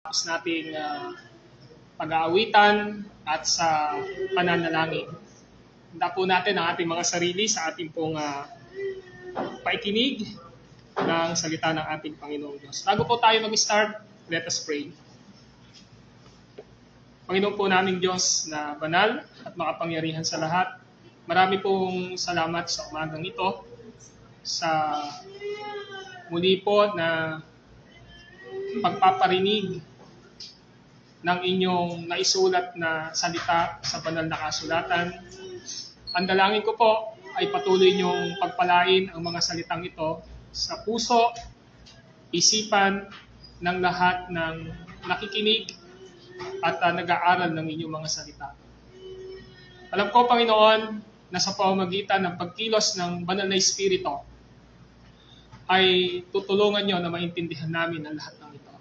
Tapos nating pag-aawitan at sa pananalangin. Handa po natin ang ating mga sarili sa ating pong paikinig ng salita ng ating Panginoong Diyos. Bago po tayo mag-start, let us pray. Panginoon po naming Diyos na banal at makapangyarihan sa lahat, marami pong salamat sa umagang ito sa muli po na pagpaparinig ng inyong naisulat na salita sa banal na kasulatan. Ang dalangin ko po ay patuloy niyong pagpalain ang mga salitang ito sa puso, isipan ng lahat ng nakikinig at nag-aaral ng inyong mga salita. Alam ko, Panginoon, na sa pamamagitan ng pagkilos ng banal na Espiritu ay tutulungan niyo na maintindihan namin ang lahat ng ito.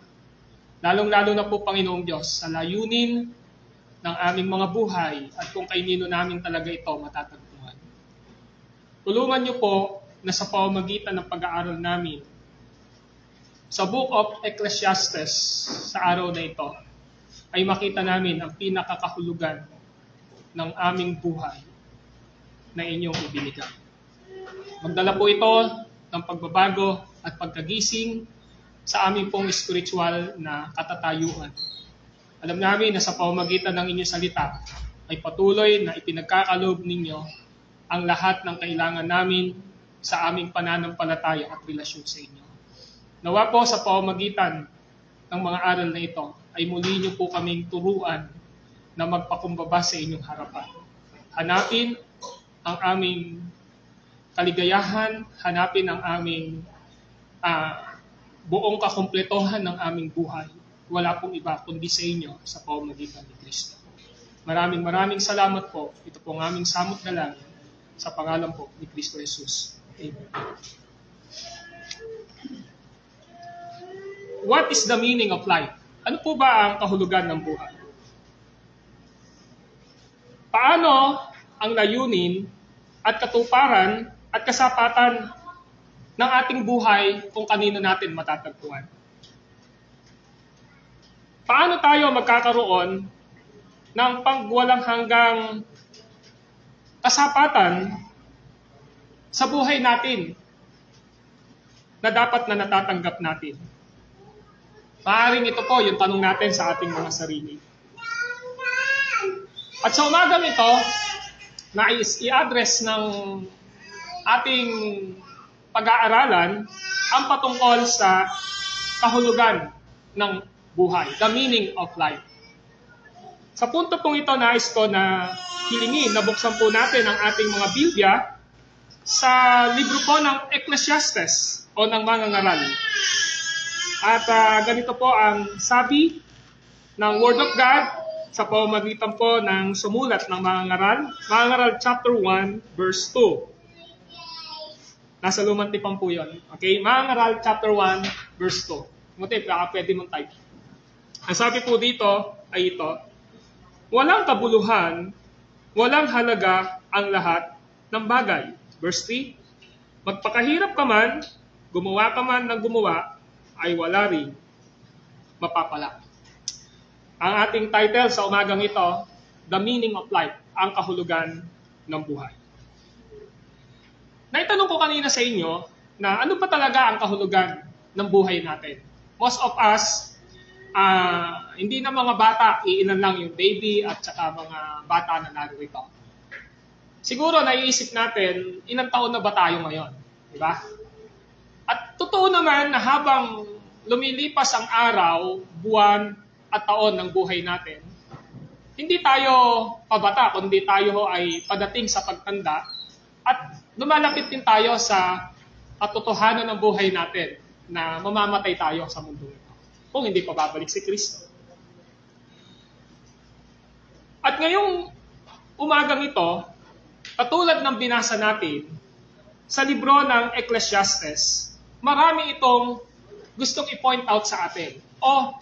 Lalong-lalo na po, Panginoong Diyos, sa layunin ng aming mga buhay at kung kainino namin talaga ito matatagpuan. Tulungan niyo po na sa pamamagitan ng pag-aaral namin sa Book of Ecclesiastes sa araw na ito ay makita namin ang pinakakahulugan ng aming buhay na inyong ibinigay. Magdala po ito ng pagbabago at pagkagising sa aming pong spiritual na katatayuan. Alam namin na sa pamamagitan ng inyong salita ay patuloy na ipinagkakaloob ninyo ang lahat ng kailangan namin sa aming pananampalataya at relasyon sa inyo. Nawa po sa pamamagitan ng mga aral na ito ay muli niyo po kaming turuan na magpakumbaba sa inyong harapan. Hanapin ang aming kaligayahan, hanapin ang aming buong kakumpletohan ng aming buhay. Wala pong iba kundi sa inyo sa pamamagitan ni Kristo. Maraming salamat po. Ito po ang aming samot dalangin sa pangalan po ni Kristo Jesus. Amen. What is the meaning of life? Ano po ba ang kahulugan ng buhay? Paano ang layunin at katuparan at kasapatan ng ating buhay kung kanino natin matatagpuan? Paano tayo magkakaroon ng pagwalang hanggang kasapatan sa buhay natin na dapat na natatanggap natin? Maaaring ito po yung tanong natin sa ating mga sarili. At sa umagang ito, nais i-address ng ating pag-aaralan ang patungkol sa kahulugan ng buhay, the meaning of life. Sa punto pong ito, nais ko na hilingin na buksan po natin ang ating mga Biblia sa libro po ng Ecclesiastes o ng mga ngaral. At ganito po ang sabi ng Word of God sa pamamagitan po ng sumulat ng mga ngaral. Mga ngaral chapter 1 verse 2. Nasa lumang tipang po yun. Okay? Mga ngaral chapter 1 verse 2. Muti, baka pwede mong type. Ang sabi po dito ay ito: walang kabuluhan, walang halaga ang lahat ng bagay. Verse 3, magpakahirap ka man, gumawa ka man ng gumawa, ay wala rin mapapala. Ang ating title sa umagang ito, The Meaning of Life, ang kahulugan ng buhay. Naitanong ko kanina sa inyo na ano ba talaga ang kahulugan ng buhay natin? Most of us, hindi na mga bata, iilan lang yung baby at saka mga bata na narito. Siguro naiisip natin, ilang taon na ba tayo ngayon? Diba? At totoo naman na habang lumilipas ang araw, buwan at taon ng buhay natin, hindi tayo pabata, kundi tayo ay padating sa pagtanda at lumalapit din tayo sa katotohanan ng buhay natin na mamamatay tayo sa mundo ito kung hindi pa babalik si Kristo. At ngayong umagang ito, katulad ng binasa natin sa libro ng Ecclesiastes, marami itong gustong i-point out sa atin o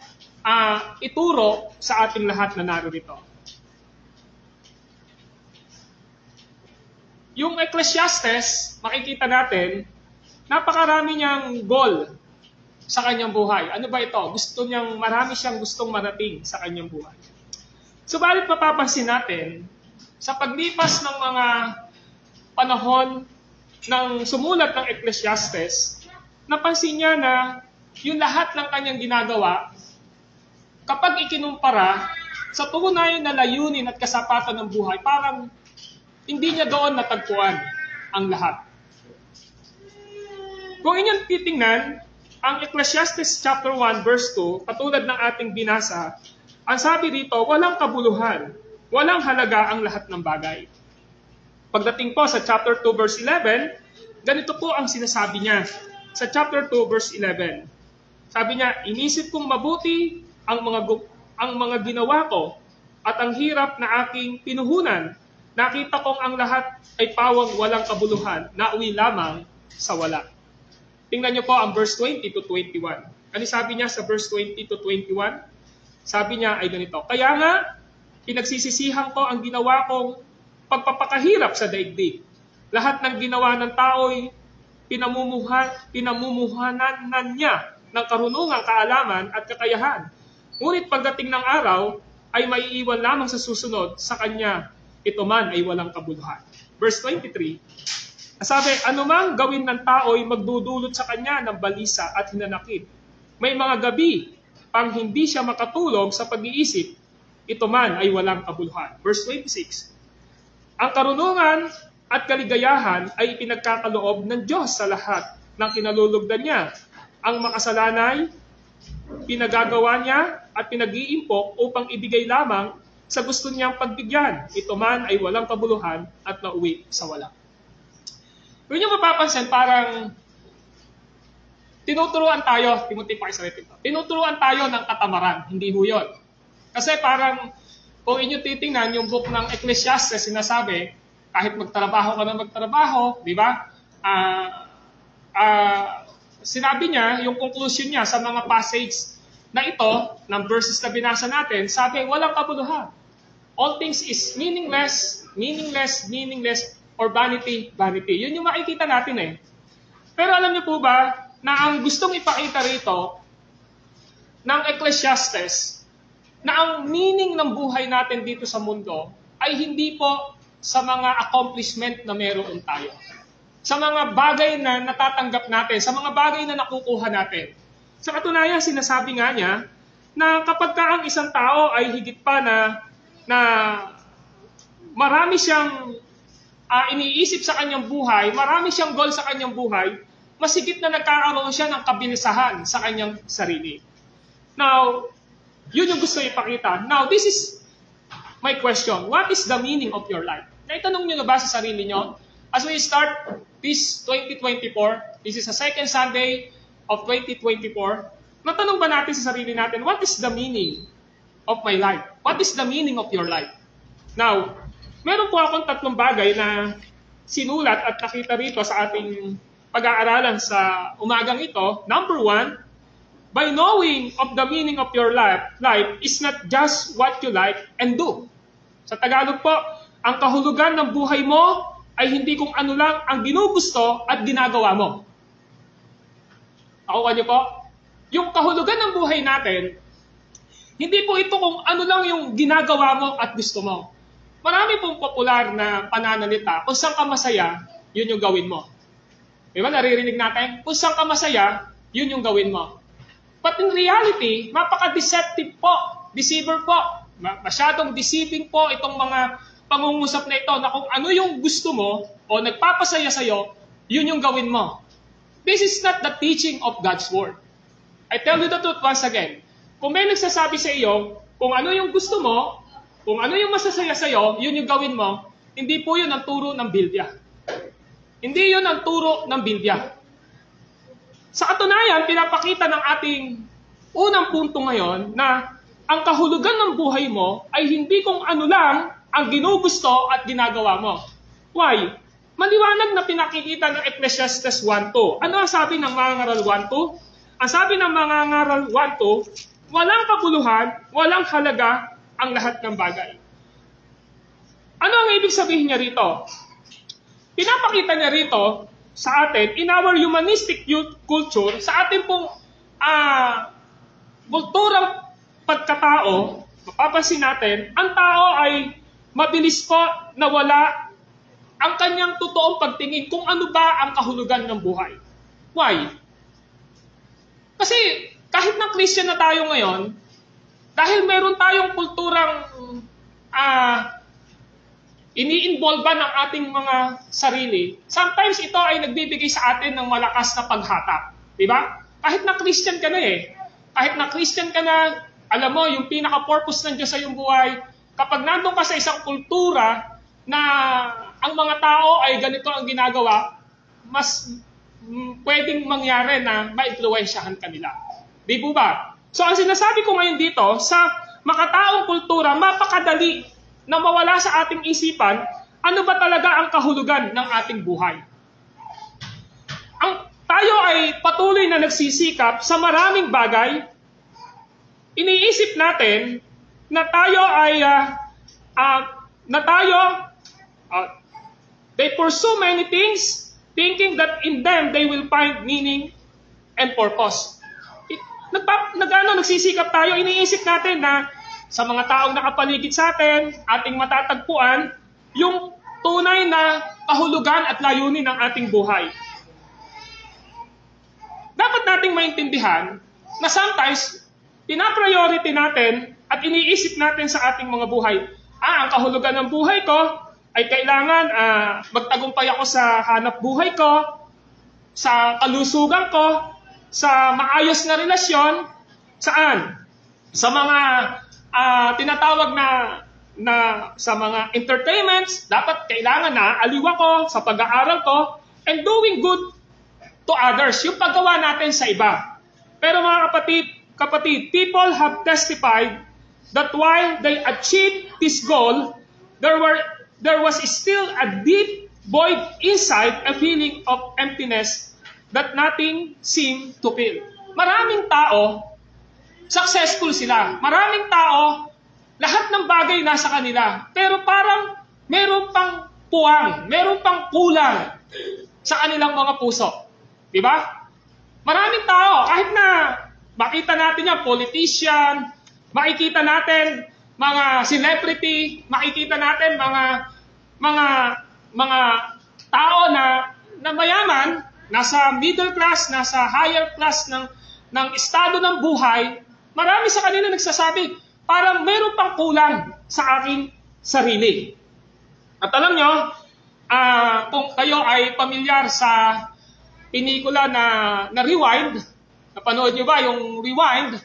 ituro sa ating lahat na narito. Yung Ecclesiastes, makikita natin, napakarami niyang goal sa kanyang buhay. Ano ba ito? Marami siyang gustong marating sa kanyang buhay. Subalit mapapansin natin, sa paglipas ng mga panahon ng sumulat ng Ecclesiastes, napansin niya na yung lahat ng kanyang ginagawa, kapag ikinumpara sa tunay na layunin at kasapatan ng buhay, parang hindi niya doon natagpuan ang lahat. Kung inyong titingnan, ang Ecclesiastes chapter 1 verse 2, katulad ng ating binasa, ang sabi dito, walang kabuluhan, walang halaga ang lahat ng bagay. Pagdating po sa chapter 2 verse 11, ganito po ang sinasabi niya sa chapter 2 verse 11. Sabi niya, inisip kong mabuti ang mga ginawa ko at ang hirap na aking pinuhunan. Nakita kong ang lahat ay pawang walang kabuluhan, nauwi lamang sa wala. Tingnan niyo po ang verse 20 to 21. Ano sabi niya sa verse 20 to 21? Sabi niya ay ganito, kaya nga, pinagsisisihan ko ang ginawa kong pagpapakahirap sa daigdig. Lahat ng ginawa ng tao'y pinamumuhanan niya ng karunungan, kaalaman at kakayahan. Ngunit pagdating ng araw, ay maiiwan lamang sa susunod sa kanya, ito man ay walang kabuluhan. Verse 23, sabi, anumang gawin ng tao'y magdudulot sa kanya ng balisa at hinanakit. May mga gabi pang hindi siya makatulog sa pag-iisip, ito man ay walang kabuluhan. Verse 26, ang karunungan at kaligayahan ay pinagkakaloob ng Diyos sa lahat ng kinalulugdan niya. Ang makasalanay, pinagagawa niya at pinag-iimpok upang ibigay lamang sa gusto niyang pagbigyan. Ito man ay walang kabuluhan at nauwi sa wala. Kung niyo mapapansin, parang tinuturuan tayo, Timothy pakisalit ito, tinuturuan tayo ng katamaran, hindi ho yun. Kasi parang, kung inyo titingnan, yung book ng Ecclesiastes, sinasabi, kahit magtrabaho ka na magtrabaho, di ba? Sinabi niya, yung conclusion niya sa mga passage na ito, ng verses na binasa natin, sabi, walang kabuluhan. All things is meaningless, or vanity. Yun yung makikita natin eh. Pero alam niyo po ba, na ang gustong ipakita rito ng Ecclesiastes na ang meaning ng buhay natin dito sa mundo ay hindi po sa mga accomplishment na meron tayo. Sa mga bagay na natatanggap natin, sa mga bagay na nakukuha natin. Sa katunayan, sinasabi nga niya na kapag ka ang isang tao ay higit pa na marami siyang iniisip sa kanyang buhay, marami siyang goal sa kanyang buhay, masigit na nagkakaroon siya ng kabilisahan sa kanyang sarili. Now, yun yung gusto ipakita. Now, this is my question. What is the meaning of your life? Naitanong nyo na ba sa sarili nyo? As we start this 2024, this is the second Sunday of 2024, natanong ba natin sa sarili natin, what is the meaning of my life? What is the meaning of your life? Now, meron po akong tatlong bagay na sinulat at nakita rito sa ating pag-aaralan sa umagang ito. Number 1, by knowing of the meaning of your life is not just what you like and do. Sa Tagalog po, ang kahulugan ng buhay mo ay hindi kung ano lang ang ginugusto at ginagawa mo. Nakuha niyo po? Yung kahulugan ng buhay natin, hindi po ito kung ano lang yung ginagawa mo at gusto mo. Marami pong popular na pananalita, kung saan ka masaya, yun yung gawin mo. Diba, naririnig natin, kung saan ka masaya, yun yung gawin mo. But in reality, mapaka-deceptive po, deceiver po. Masyadong deceiving po itong mga pangungusap na ito na kung ano yung gusto mo o nagpapasaya sa'yo, yun yung gawin mo. This is not the teaching of God's Word. I tell you the truth once again. Kung may nagsasabi sa iyo, kung ano yung gusto mo, kung ano yung masasaya sa'yo, yun yung gawin mo, hindi po yun ang turo ng Biblia. Hindi yun ang turo ng Biblia. Sa katunayan, pinapakita ng ating unang punto ngayon na ang kahulugan ng buhay mo ay hindi kung ano lang ang ginugusto at ginagawa mo. Why? Maliwanag na pinakikita ng Ecclesiastes 1:2. Ano ang sabi ng mga ngaral 1:2? Ang sabi ng mga ngaral 1:2, walang kabuluhan, walang halaga ang lahat ng bagay. Ano ang ibig sabihin niya rito? Pinapakita niya rito sa atin, in our humanistic culture, sa ating pong kulturang pagkatao, mapapansin natin, ang tao ay mabilis po nawala ang kanyang totoong pagtingin kung ano ba ang kahulugan ng buhay. Why? Kasi kahit na Christian na tayo ngayon, dahil meron tayong kulturang ini-involve ng ating mga sarili, sometimes ito ay nagbibigay sa atin ng malakas na paghatak. Diba? Kahit na Christian ka na kahit na Christian ka na, alam mo, yung pinaka-purpose ng Diyos sa iyong buhay, kapag nandun ka sa isang kultura na ang mga tao ay ganito ang ginagawa, mas pwedeng mangyari na ma-influensyahan kanila. Di po ba? So ang sinasabi ko ngayon dito, sa makataong kultura, mapakadali na mawala sa ating isipan, ano ba talaga ang kahulugan ng ating buhay? Tayo ay patuloy na nagsisikap sa maraming bagay. Iniisip natin na tayo ay they pursue many things thinking that in them they will find meaning and purpose. Nagsisikap tayo, iniisip natin na sa mga taong nakapaligid sa atin, ating matatagpuan yung tunay na kahulugan at layunin ng ating buhay. Dapat nating maintindihan na sometimes pinapriority natin at iniisip natin sa ating mga buhay, ang kahulugan ng buhay ko ay kailangan magtagumpay ako sa hanap buhay ko, sa kalusugan ko, sa maayos na relasyon, saan? Sa mga tinatawag na sa mga entertainments, dapat kailangan na aliw ako sa pag-aaral ko and doing good to others, yung paggawa natin sa iba. Pero mga kapatid, people have testified that while they achieved this goal, there was still a deep void inside, a feeling of emptiness that nothing seemed to fill. Maraming tao, successful sila. Maraming tao, lahat ng bagay nasa kanila. Pero parang meron pang puwang, meron pang kulang sa kanilang mga puso. Diba? Maraming tao, kahit na makita natin yan, politician, makikita natin mga celebrity, makikita natin mga tao na mayaman, nasa middle class, nasa higher class ng estado ng buhay, marami sa kanila nagsasabi, parang meron pang kulang sa aking sarili. At alam nyo, kung kayo ay pamilyar sa pelikula na Rewind, napanood nyo ba yung Rewind?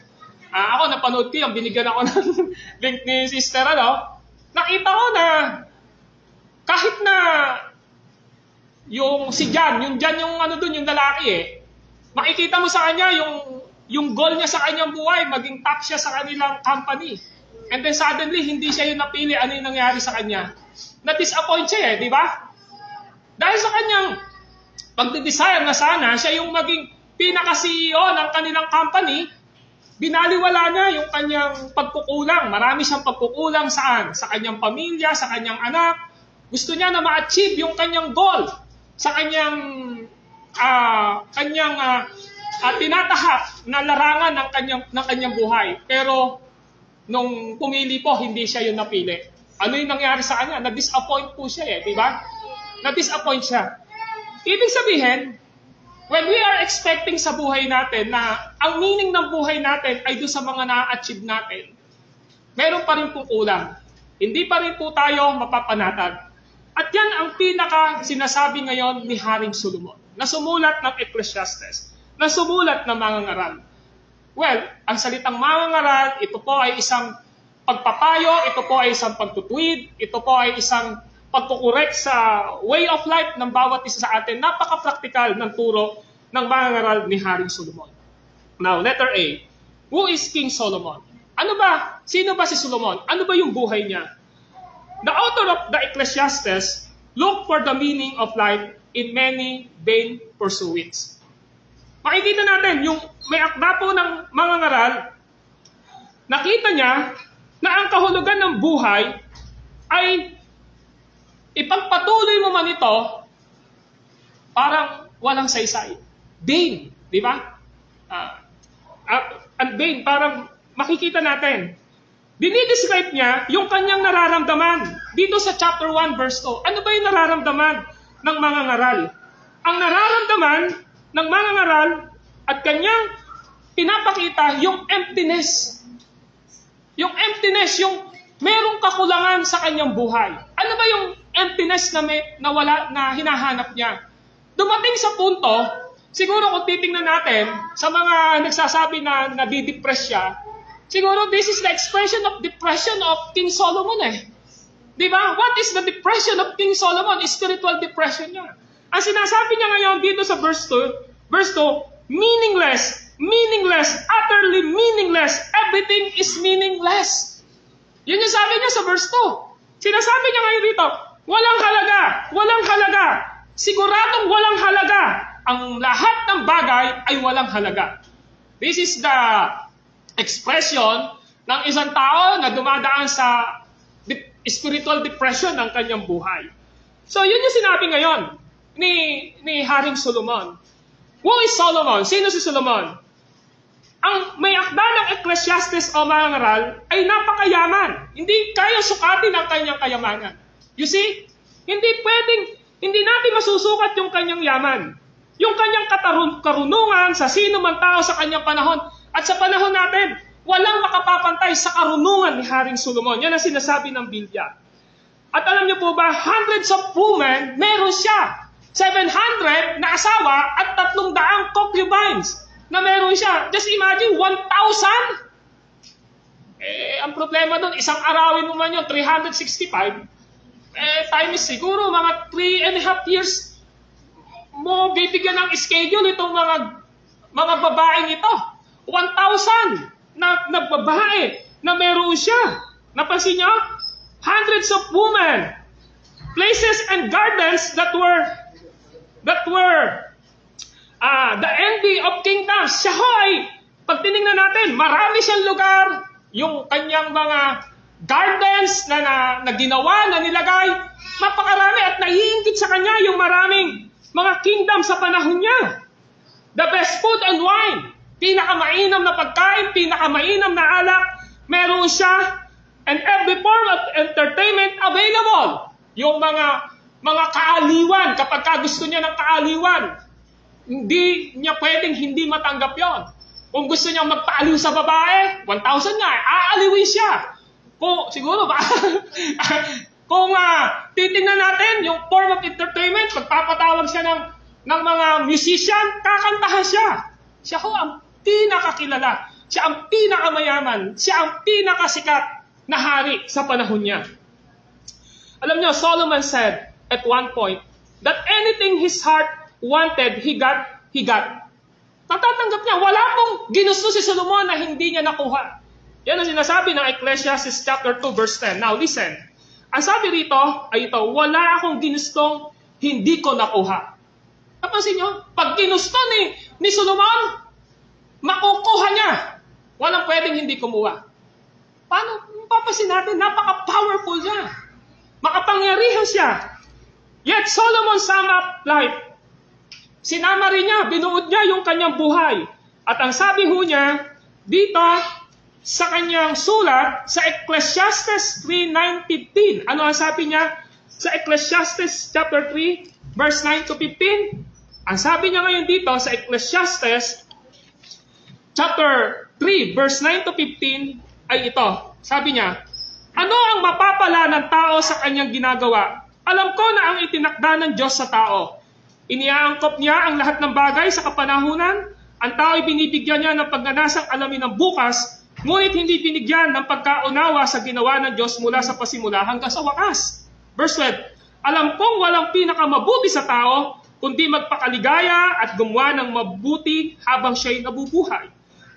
Ako napanood ko yung binigyan ako ng link ni sister, nakita ko na kahit na yung si Jan, yung lalaki makikita mo sa kanya yung goal niya sa kanyang buhay, maging top siya sa kanilang company. And then suddenly, hindi siya yung napili, ano yung nangyari sa kanya? Na-disappoint siya di ba? Dahil sa kanyang pagdidesire na sana, siya yung maging pinaka-CEO ng kanilang company, binaliwala niya yung kanyang pagkukulang. Marami siyang pagkukulang saan? Sa kanyang pamilya, sa kanyang anak. Gusto niya na ma-achieve yung kanyang goal sa kanyang tinatahak na larangan ng kanyang buhay. Pero nung pumili po, hindi siya yung napili. Ano yung nangyari sa kanya? Na-disappoint po siya di ba? Na-disappoint siya. Ibig sabihin, when we are expecting sa buhay natin na ang meaning ng buhay natin ay doon sa mga na-achieve natin, meron pa rin pong kulang. Hindi pa rin po tayo mapapanatag. At yan ang pinaka sinasabi ngayon ni Haring Solomon, na sumulat ng Ecclesiastes, na sumulat ng mga ngaral. Well, ang salitang mga ngaral, ito po ay isang pagpapayo, ito po ay isang pagtutuwid, ito po ay isang pagkukorek sa way of life ng bawat isa sa atin. Napaka-practical ng turo ng mga ngaral ni Haring Solomon. Now, letter A. Who is King Solomon? Ano ba? Sino ba si Solomon? Ano ba yung buhay niya? The author of the Ecclesiastes looked for the meaning of life in many vain pursuits. Makikita natin, yung may akda po ng mga ngaral, nakita niya na ang kahulugan ng buhay ay ipagpatuloy mo man ito, parang walang saysay. Vain, di ba? and vain, parang makikita natin. Dinidescribe niya yung kanyang nararamdaman dito sa chapter 1 verse 2. Ano ba yung nararamdaman ng mga ngaral? Ang nararamdaman ng mga ngaral at kanyang pinapakita yung emptiness. Yung emptiness, yung merong kakulangan sa kanyang buhay. Ano ba yung emptiness na wala na hinahanap niya? Dumating sa punto, siguro kung titingnan natin sa mga nagsasabi na nadidepress siya, siguro this is the expression of depression of King Solomon eh. Di ba? What is the depression of King Solomon? Spiritual depression niya. Ang sinasabi niya ngayon dito sa verse 2, meaningless, utterly meaningless, everything is meaningless. Yun yung sabi niya sa verse 2. Sinasabi niya ngayon dito, walang halaga, siguradong walang halaga. Ang lahat ng bagay ay walang halaga. This is the expression ng isang tao na dumadaan sa spiritual depression ng kanyang buhay. So, yun yung sinabi ngayon ni Haring Solomon. Who is Solomon? Sino si Solomon? Ang may akda ng Ecclesiastes o mga ngaral ay napakayaman. Hindi kaya sukatin ang kanyang kayamanan. You see? Hindi natin masusukat yung kanyang yaman. Yung kanyang karunungan sa sino man tao sa kanyang panahon. At sa panahon natin, walang makapapantay sa karunungan ni Haring Solomon. Yan ang sinasabi ng Biblia. At alam niyo po ba, hundreds of women, meron siya. 700 na asawa at 300 concubines na meron siya. Just imagine, 1,000. Ang problema doon, isang arawin mo man yun, 365. Time is siguro mga 3.5 years mo bibigyan ng schedule itong mga babaeng ito. 1,000 na babae na meron siya. Napansin niyo? Hundreds of women, places and gardens that were the envy of kingdoms. Siya ay, pag tinignan natin, marami siyang lugar, yung kanyang mga gardens na ginawa, na nilagay, napakarami at naiingit sa kanya yung maraming mga kingdom sa panahon niya. The best food and wine, pinakamainam na pagkain, pinakamainam na alak, meron siya, and every form of entertainment available. Yung mga kaaliwan, kapag gusto niya ng kaaliwan, hindi niya pwedeng hindi matanggap yon. Kung gusto niya magpaaliw sa babae, 1,000 nga, aaliwin siya. Siguro ba? Kung titingnan natin yung form of entertainment, pagpapatawag siya ng mga musician, kakantahan siya. Siya ho ang pinakakilala. Siya ang pinakamayaman. Siya ang pinakasikat na hari sa panahon niya. Alam niyo, Solomon said at one point that anything his heart wanted, he got. Natatanggap niya. Wala pong ginusto si Solomon na hindi niya nakuha. Yan ang sinasabi ng Ecclesiastes chapter 2 verse 10. Now listen. Ang sabi rito ay ito, wala akong ginustong hindi ko nakuha. Napansin niyo? Pag ginusto ni Solomon, makukuha niya. Walang pwedeng hindi kumuha. Paano? Papasin natin, napaka-powerful niya. Makapangyarihan siya. Yet Solomon sum up life. Sinama rin niya, binuod niya yung kanyang buhay. At ang sabi ho niya, dito sa kanyang sulat, sa Ecclesiastes 3:9-15. Ano ang sabi niya? Sa Ecclesiastes chapter 3, verse 9-15. Ang sabi niya ngayon dito sa Ecclesiastes chapter 3, verse 9-15 ay ito. Sabi niya, ano ang mapapala ng tao sa kanyang ginagawa? Alam ko na ang itinakda ng Diyos sa tao. Iniaangkop niya ang lahat ng bagay sa kapanahunan. Ang tao ay binibigyan niya ng pagnanasang alamin ng bukas, ngunit hindi binigyan ng pagkaunawa sa ginawa ng Diyos mula sa pasimula hanggang sa wakas. Verse 12, alam kong walang pinakamabuti sa tao, kundi magpakaligaya at gumawa ng mabuti habang siya'y nabubuhay.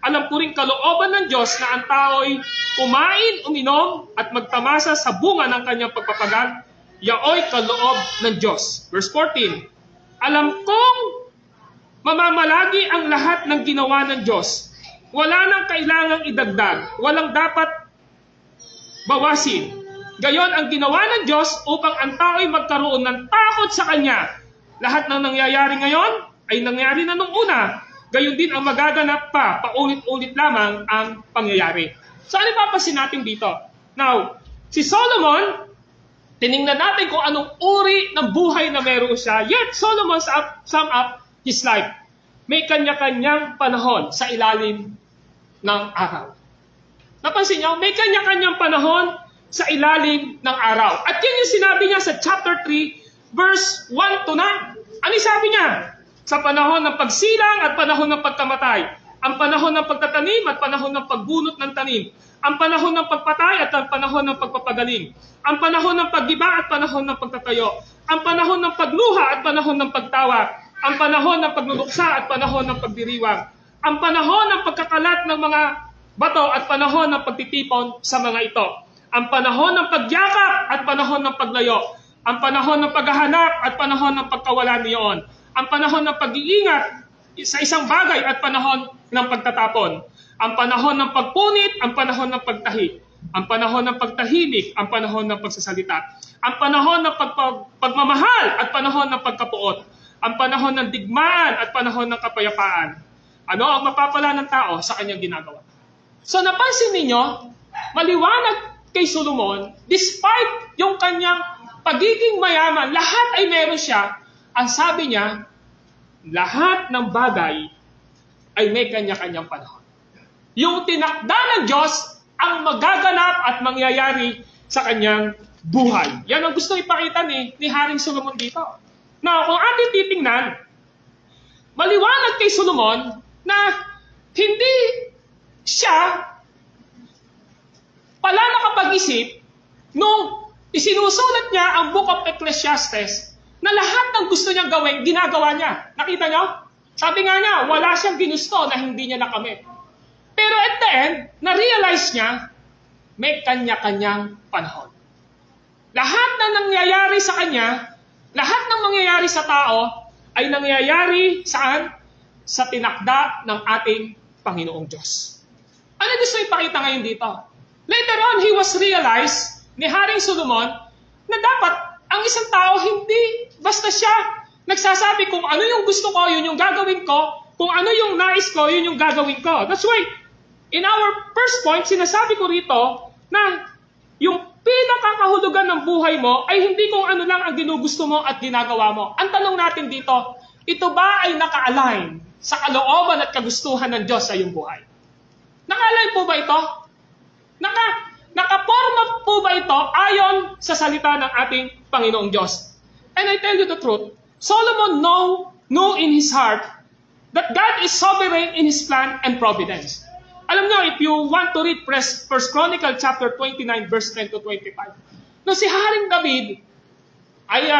Alam ko rin kalooban ng Diyos na ang tao'y kumain, uminom, at magtamasa sa bunga ng kanyang pagpapagal. Yaoy kaloob ng Diyos. Verse 14, alam kong mamamalagi ang lahat ng ginawa ng Diyos. Wala nang kailangang idagdag. Walang dapat bawasin. Gayon ang ginawa ng Diyos upang ang tao'y magkaroon ng takot sa Kanya. Lahat ng nangyayari ngayon ay nangyari na nung una. gayon din ang magaganap pa, paulit-ulit lamang ang pangyayari. So ano papansin natin dito? Now, si Solomon, tiningnan natin kung anong uri ng buhay na meron siya. Yet, Solomon sum up his life. May kanya-kanyang panahon sa ilalim ng araw. Napansin niyo, may kanya-kanyang panahon sa ilalim ng araw. At yun yung sinabi niya sa chapter 3, verse 1 to 9. Ano sabi niya? Sa panahon ng pagsilang at panahon ng pagkamatay, ang panahon ng pagtatanim at panahon ng pagbunot ng tanim, ang panahon ng pagpatay at ang panahon ng pagpapagaling, ang panahon ng paggiba at panahon ng pagtatayo, ang panahon ng pagluha at panahon ng pagtawa, ang panahon ng pagluluksa at panahon ng pagdiriwang, ang panahon ng pagkakalat ng mga bato at panahon ng pagtitipon sa mga ito, ang panahon ng pagyakap at panahon ng paglayo, ang panahon ng paghahanap at panahon ng pagkawalan niyon, ang panahon ng pag-iingat sa isang bagay at panahon ng pagtatapon, ang panahon ng pagpunit, ang panahon ng pagtahi, ang panahon ng pagtahimik, ang panahon ng pagsasalita, ang panahon ng pagmamahal at panahon ng pagkapuot, ang panahon ng digmaan at panahon ng kapayapaan. Ano ang mapapala ng tao sa kanyang ginagawa? So napansin ninyo, maliwanag kay Solomon, despite yung kanyang pagiging mayaman, lahat ay meron siya. Ang sabi niya, lahat ng bagay ay may kanya-kanyang panahon. Yung tinakda ng Diyos ang magaganap at mangyayari sa kanyang buhay. Yan ang gusto ipakita ni Haring Solomon dito. Now, kung ating titingnan, maliwanag kay Solomon na hindi siya pala nakapag-isip nung isinusulat niya ang Book of Ecclesiastes na lahat ng gusto niyang gawin, ginagawa niya. Nakita niyo? Sabi nga niya, wala siyang ginusto na hindi niya nakamit. Pero at the end, na-realize niya, may kanya-kanyang panahon. Lahat na nangyayari sa kanya, lahat ng mangyayari sa tao, ay nangyayari saan? Sa tinakda ng ating Panginoong Diyos. Ano gusto ipakita ngayon dito? Later on, he was realized ni Haring Solomon na dapat ang isang tao hindi basta siya nagsasabi kung ano yung gusto ko, yun yung gagawin ko, kung ano yung nais ko, yun yung gagawin ko. That's why, in our first point, sinasabi ko rito na yung pinakakahulugan ng buhay mo ay hindi kung ano lang ang ginugusto mo at ginagawa mo. Ang tanong natin dito, ito ba ay naka-align sa kalooban at kagustuhan ng Diyos sa iyong buhay? Naka-align po ba ito? Nakaporma po ba ito ayon sa salita ng ating Panginoong Diyos? And I tell you the truth, Solomon knew in his heart that God is sovereign in His plan and providence. Alam nyo, if you want to read 1 Chronicle chapter 29 verse 10 to 25, no, si Haring David ay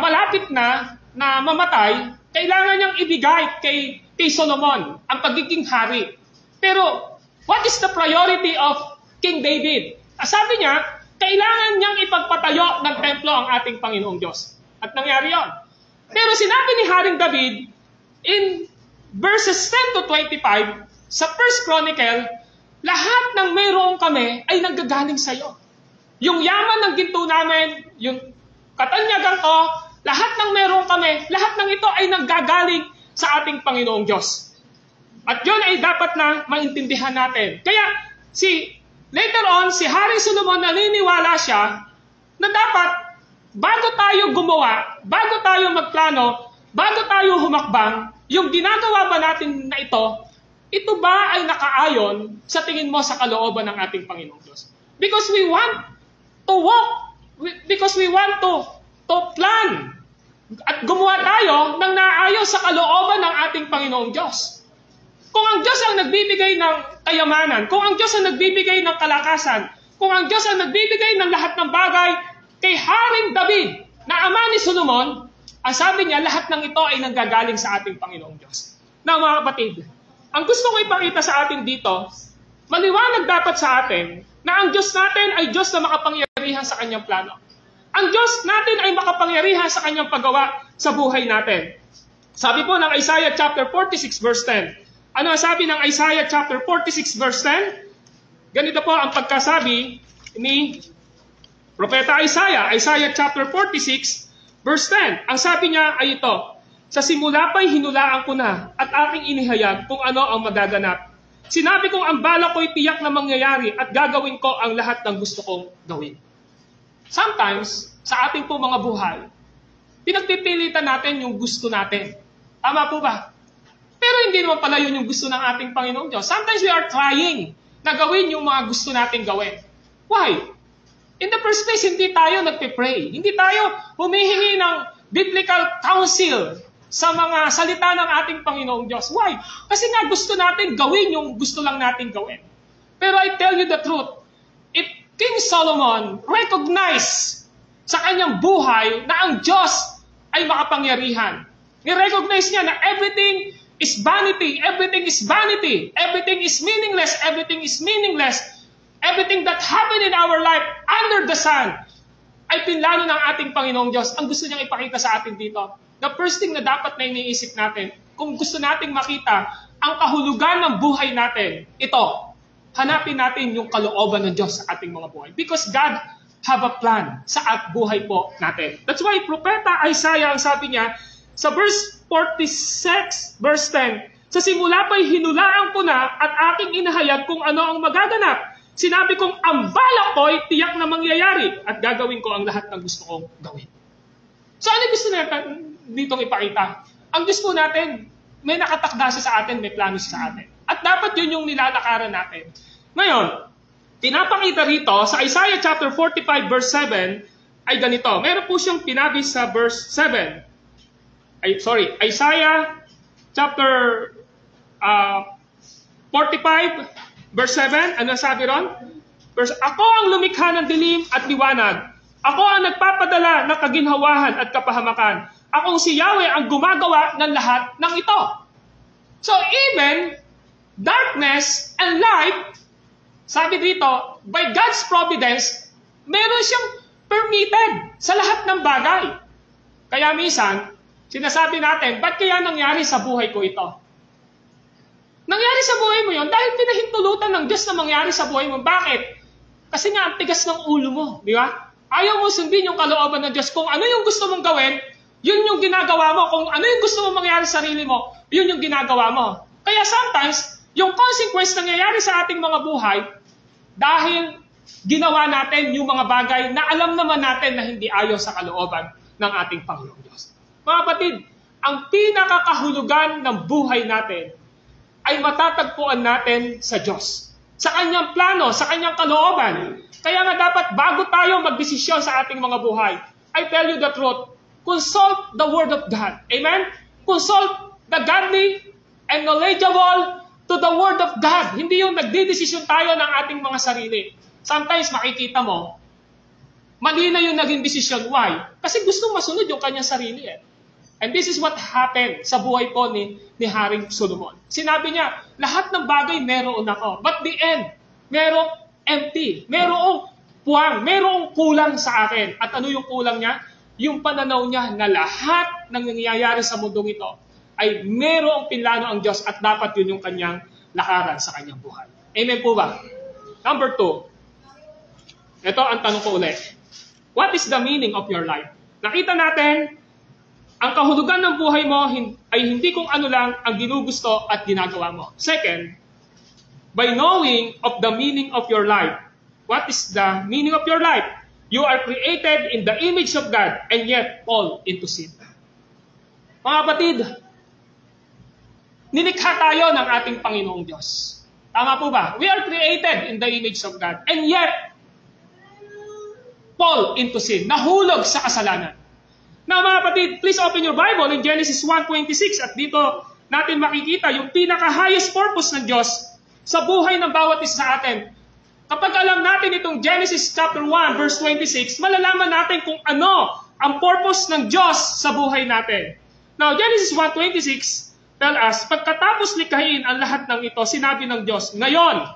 malapit na mamatay, kailangan niyang ibigay kay Solomon ang pagiging hari. Pero what is the priority of King David? Sabi niya, kailangan niyang ipagpatayo ng templo ang ating Panginoong Diyos. At nangyari yon. Pero sinabi ni Haring David, in verses 10 to 25, sa 1 Chronicle, lahat ng mayroon kami ay nanggagaling sa iyo. Yung yaman ng ginto namin, yung katanyagan ko, lahat ng mayroon kami, lahat ng ito ay nanggagaling sa ating Panginoong Diyos. At yun ay dapat na maintindihan natin. Kaya, later on, si Haring Solomon naniniwala siya na dapat, bago tayo gumawa, bago tayo magplano, bago tayo humakbang, yung ginagawa ba natin na ito ba ay nakaayon sa tingin mo sa kalooban ng ating Panginoong Diyos? Because we want to walk, because we want to plan, at gumawa tayo ng naaayon sa kalooban ng ating Panginoong Diyos. Kung ang Diyos ang nagbibigay ng kayamanan, kung ang Diyos ang nagbibigay ng kalakasan, kung ang Diyos ang nagbibigay ng lahat ng bagay kay Haring David, na ama ni Solomon, ang sabi niya, lahat ng ito ay nanggagaling sa ating Panginoong Diyos. Now mga kapatid, ang gusto ko ipakita sa atin dito, maliwanag dapat sa atin na ang Diyos natin ay Diyos na makapangyarihan sa kanyang plano. Ang Diyos natin ay makapangyarihan sa kanyang paggawa sa buhay natin. Sabi po ng Isaiah chapter 46 verse 10. Ano ang sabi ng Isaiah chapter 46 verse 10? Ganito po ang pagkasabi ni Propeta Isaiah chapter 46 verse 10. Ang sabi niya ay ito, Sa simula pa'y hinulaan ko na at aking inihayag kung ano ang magaganap. Sinabi kong ang bala ko'y tiyak na mangyayari at gagawin ko ang lahat ng gusto kong gawin. Sometimes, sa ating po mga buhay, pinagpipilitan natin yung gusto natin. Tama po ba? Pero hindi naman pala yun yung gusto ng ating Panginoong Diyos. Sometimes we are trying na gawin yung mga gusto natin gawin. Why? In the first place, hindi tayo nagpe-pray. Hindi tayo humihingi ng biblical counsel sa mga salita ng ating Panginoong Diyos. Why? Kasi nga gusto natin gawin yung gusto lang natin gawin. Pero I tell you the truth, if King Solomon recognized sa kanyang buhay na ang Diyos ay makapangyarihan, ni-recognize niya na everything is vanity, everything is vanity, everything is meaningless, everything is meaningless, everything that happened in our life under the sun ay pinlano ng ating Panginoong Diyos. Ang gusto niyang ipakita sa atin dito, the first thing na dapat na iniisip natin, kung gusto nating makita ang kahulugan ng buhay natin, ito, hanapin natin yung kalooban ng Diyos sa ating mga buhay. Because God have a plan sa buhay po natin. That's why Propeta Isaiah, ang sabi niya, sa verse 46, verse 10, sa simula pa'y hinulaan ko na at aking inahayag kung ano ang magaganap. Sinabi kong ang balak ko'y tiyak na mangyayari at gagawin ko ang lahat ng gusto kong gawin. So ano gusto natin dito ipakita? Ang gusto natin, may nakatakda siya sa atin, may plano siya sa atin. At dapat yun yung nilalakaran natin. Ngayon, pinapakita rito sa Isaiah chapter 45 verse 7 ay ganito. Meron po siyang pinabi sa verse 7. Isaiah chapter 45 verse 7. Ano sabi ron? Ako ang lumikha ng dilim at liwanag. Ako ang nagpapadala ng kaginhawahan at kapahamakan. Akong si Yahweh ang gumagawa ng lahat ng ito. So even darkness and light, sabi dito, by God's providence, meron siyang permitted sa lahat ng bagay. Kaya minsan, sinasabi natin, ba't kaya nangyari sa buhay ko ito? Nangyari sa buhay mo yon dahil pinahintulutan ng Diyos na mangyari sa buhay mo. Bakit? Kasi nga, ang tigas ng ulo mo. Di ba? Ayaw mo sundin yung kalooban ng Diyos. Kung ano yung gusto mong gawin, yun yung ginagawa mo. Kung ano yung gusto mong mangyari sa sarili mo, yun yung ginagawa mo. Kaya sometimes, yung consequence nangyayari sa ating mga buhay, dahil ginawa natin yung mga bagay na alam naman natin na hindi ayon sa kalooban ng ating Panginoong Diyos. Mga kapatid, ang pinakakahulugan ng buhay natin ay matatagpuan natin sa Diyos. Sa kanyang plano, sa kanyang kalooban. Kaya nga dapat bago tayo magdesisyon sa ating mga buhay, I tell you the truth, consult the Word of God. Amen? Consult the godly and knowledgeable to the Word of God. Hindi yung nagdidesisyon tayo ng ating mga sarili. Sometimes makikita mo, mali na yung naging desisyon. Why? Kasi gusto masunod yung kanyang sarili. And this is what happened sa buhay po ni Haring Solomon. Sinabi niya, lahat ng bagay meron ako. But the end, merong empty. Merong puwang. Merong kulang sa akin. At ano yung kulang niya? Yung pananaw niya na lahat ng nangyayari sa mundong ito ay merong pinlano ang Diyos at dapat yun yung kanyang lakaran sa kanyang buhay. Amen po ba? Number 2. Ito ang tanong ko ulit. What is the meaning of your life? Nakita natin, ang kahulugan ng buhay mo ay hindi kung ano lang ang ginugusto at ginagawa mo. Second, by knowing of the meaning of your life. What is the meaning of your life? You are created in the image of God and yet fall into sin. Mga kapatid, nilikha tayo ng ating Panginoong Diyos. Tama po ba? We are created in the image of God and yet fall into sin. Nahulog sa kasalanan. Now mga kapatid, please open your Bible in Genesis 1:26 at dito natin makikita yung pinaka-highest purpose ng Diyos sa buhay ng bawat isa sa atin. Kapag alam natin itong Genesis chapter 1 verse 26, malalaman natin kung ano ang purpose ng Diyos sa buhay natin. Now Genesis 1:26 tell us, pagkatapos likhain ang lahat ng ito, sinabi ng Diyos, ngayon,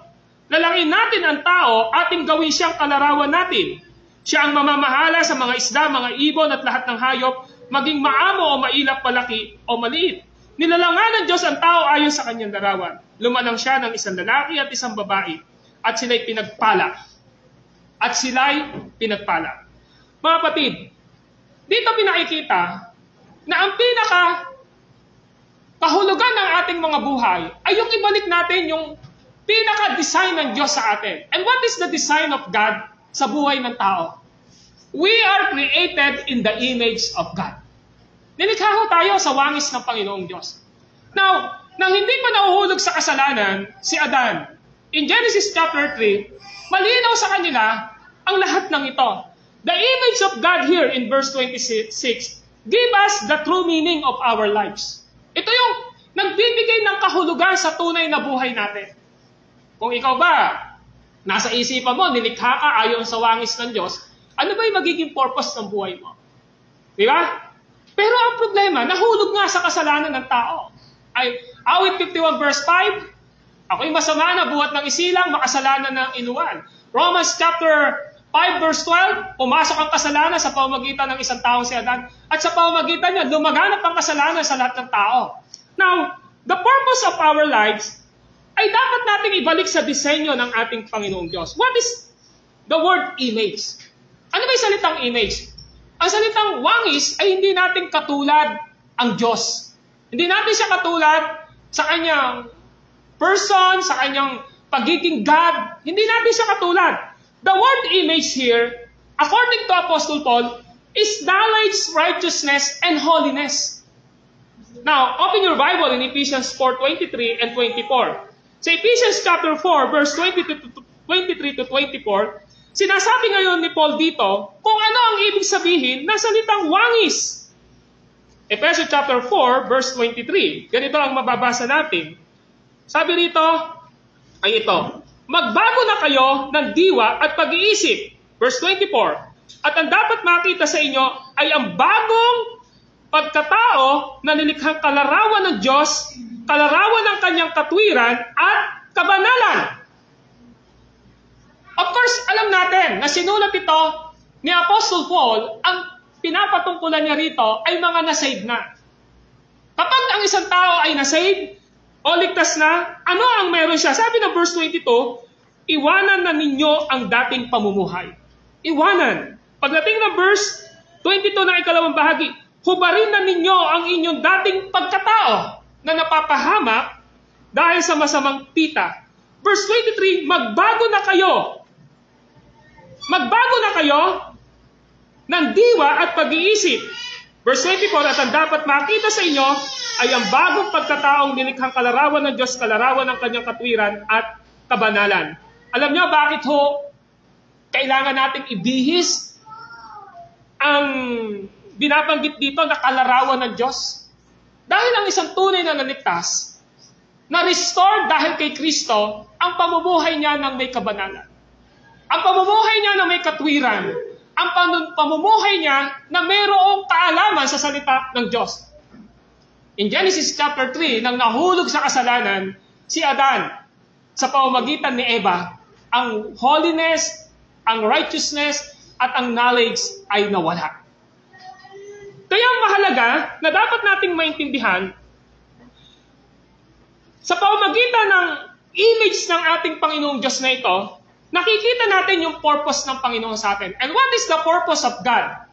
lalangin natin ang tao, ating gawin siyang kalarawan natin. Siya ang mamamahala sa mga isda, mga ibon at lahat ng hayop, maging maamo o mailap, palaki o maliit. Nilalangan ng Diyos ang tao ayon sa kanyang larawan. Lumanang siya ng isang lalaki at isang babae, at sila'y pinagpala. Mga kapatid, dito pinakikita na ang kahulugan ng ating mga buhay ay yung ibalik natin yung pinaka-design ng Diyos sa atin. And what is the design of God sa buhay ng tao? We are created in the image of God. Nilikha ho tayo sa wangis ng Panginoong Diyos. Now, nang hindi pa nahuhulog sa kasalanan, si Adan, in Genesis chapter 3, malinaw sa kanila ang lahat ng ito. The image of God here in verse 26 give us the true meaning of our lives. Ito yung nagbibigay ng kahulugan sa tunay na buhay natin. Kung ikaw ba, nasa isipan mo, nilikha ka ayon sa wangis ng Diyos, ano ba yung magiging purpose ng buhay mo? Di ba? Pero ang problema, nahulog nga sa kasalanan ng tao. Ay, Awit 51 verse 5, ako'y masama na buhat ng isilang, makasalanan ng inuwan. Romans chapter 5 verse 12, pumasok ang kasalanan sa pamamagitan ng isang tao si Adan, at sa pamamagitan niya, lumaganap ang kasalanan sa lahat ng tao. Now, the purpose of our lives ay dapat nating ibalik sa disenyo ng ating Panginoong Diyos. What is the word image? Ano ba yung salitang image? Ang salitang wangis ay hindi natin katulad ang Diyos. Hindi natin siya katulad sa kanyang person, sa kanyang pagiging God. Hindi natin siya katulad. The word image here, according to Apostle Paul, is knowledge, righteousness, and holiness. Now, open your Bible in Ephesians 4:23 and 24. Sa Ephesians chapter 4, verse 23 to 24, sinasabi ngayon ni Paul dito kung ano ang ibig sabihin ng salitang wangis. Ephesians chapter 4, verse 23. Ganito ang mababasa natin. Sabi rito, ay ito, magbago na kayo ng diwa at pag-iisip. Verse 24, at ang dapat makita sa inyo ay ang bagong pagkatao na nilikhang kalarawan ng Diyos, kalarawan ng kanyang katwiran at kabanalan. Of course, alam natin na sinulat ito ni Apostle Paul, ang pinapatungkulan niya rito ay mga nasave na. Kapag ang isang tao ay nasave o ligtas na, ano ang meron siya? Sabi ng verse 22, iwanan na ninyo ang dating pamumuhay. Iwanan. Pagdating ng verse 22 ng ikalawang bahagi, hubarin na ninyo ang inyong dating pagkatao na napapahamak dahil sa masamang pita. Verse 23, magbago na kayo. Magbago na kayo ng diwa at pag-iisip. Verse 24, at ang dapat makita sa inyo ay ang bagong pagkataong nilikhang kalarawan ng Diyos, kalarawan ng kanyang katwiran at kabanalan. Alam niyo bakit ho kailangan nating ibihis ang binabanggit dito na kalarawan ng Diyos? Dahil ang isang tunay na naligtas, na-restore dahil kay Kristo, ang pamumuhay niya ng may kabanalan. Ang pamumuhay niya na may katwiran. Ang pamumuhay niya na mayroong kaalaman sa salita ng Diyos. In Genesis chapter 3, nang nahulog sa kasalanan, si Adan, sa pamamagitan ni Eva, ang holiness, ang righteousness, at ang knowledge ay nawala. Kaya mahalaga na dapat nating maintindihan sa pamamagitan ng image ng ating Panginoong Diyos na ito, nakikita natin yung purpose ng Panginoon sa atin. And what is the purpose of God?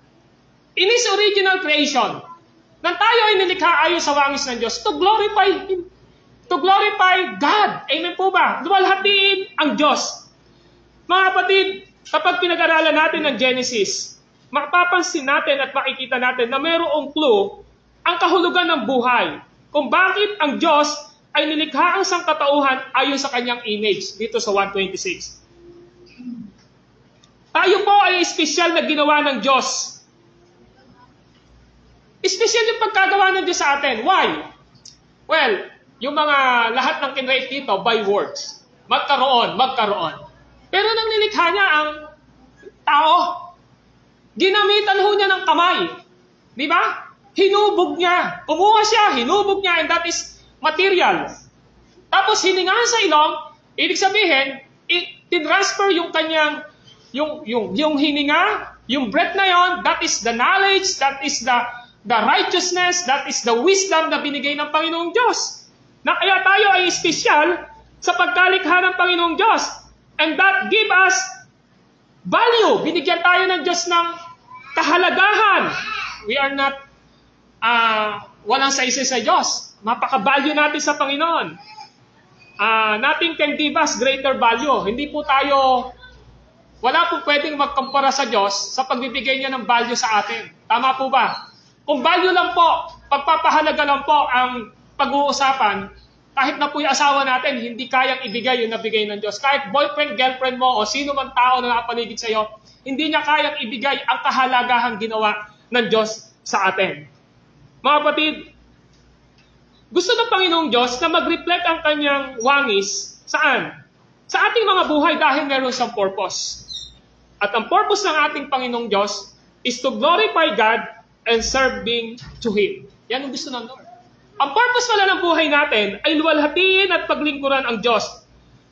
In His original creation, nang tayo ay nilikha ayon sa wangis ng Diyos, to glorify Him. To glorify God. Amen po ba? Luwalhatiin ang Diyos. Mga kapatid, kapag pinag-aralan natin ng Genesis, mapapansin natin at makikita natin na mayroong clue ang kahulugan ng buhay. Kung bakit ang Diyos ay nilikha ang sangkatauhan ayon sa kanyang image dito sa 1:26. Tayo po ay espesyal na ginawa ng Diyos. Espesyal yung pagkagawa ng Diyos sa atin. Why? Well, yung mga lahat ng kinrate dito by words. Magkaroon. Pero nang nilikha niya ang tao, ginamitan ho niya ng kamay. Di ba? Hinubog niya. Kumuha siya, hinubog niya, and that is material. Tapos hiningahan sa ilong, ibig sabihin, tinransfer yung kanyang, yung hininga, yung breath na yon, that is the knowledge, that is the righteousness, that is the wisdom na binigay ng Panginoong Diyos. Na kaya tayo ay espesyal sa pagkalikha ng Panginoong Diyos. And that give us value. Binigyan tayo ng Diyos ng kahalagahan. We are not walang saisi sa Diyos. mapaka-value natin sa Panginoon. Nothing can give us greater value. Hindi po tayo, wala po pwedeng magkumpara sa Diyos sa pagbibigay niya ng value sa atin. Tama po ba? Kung value lang po, pagpapahalaga lang po ang pag-uusapan, kahit na po yung asawa natin, hindi kayang ibigay yung nabigay ng Diyos. Kahit boyfriend, girlfriend mo, o sino man tao na nakapaligid sa iyo, hindi niya kayang ibigay ang kahalagahan ginawa ng Diyos sa atin. Mga kapatid, gusto ng Panginoong Diyos na mag-reflect ang kanyang wangis, saan? Sa ating mga buhay dahil meron siyang purpose. At ang purpose ng ating Panginoong Diyos is to glorify God and serving to Him. Yan ang gusto ng Lord. Ang purpose pala ng buhay natin ay luwalhatiin at paglingkuran ang Diyos.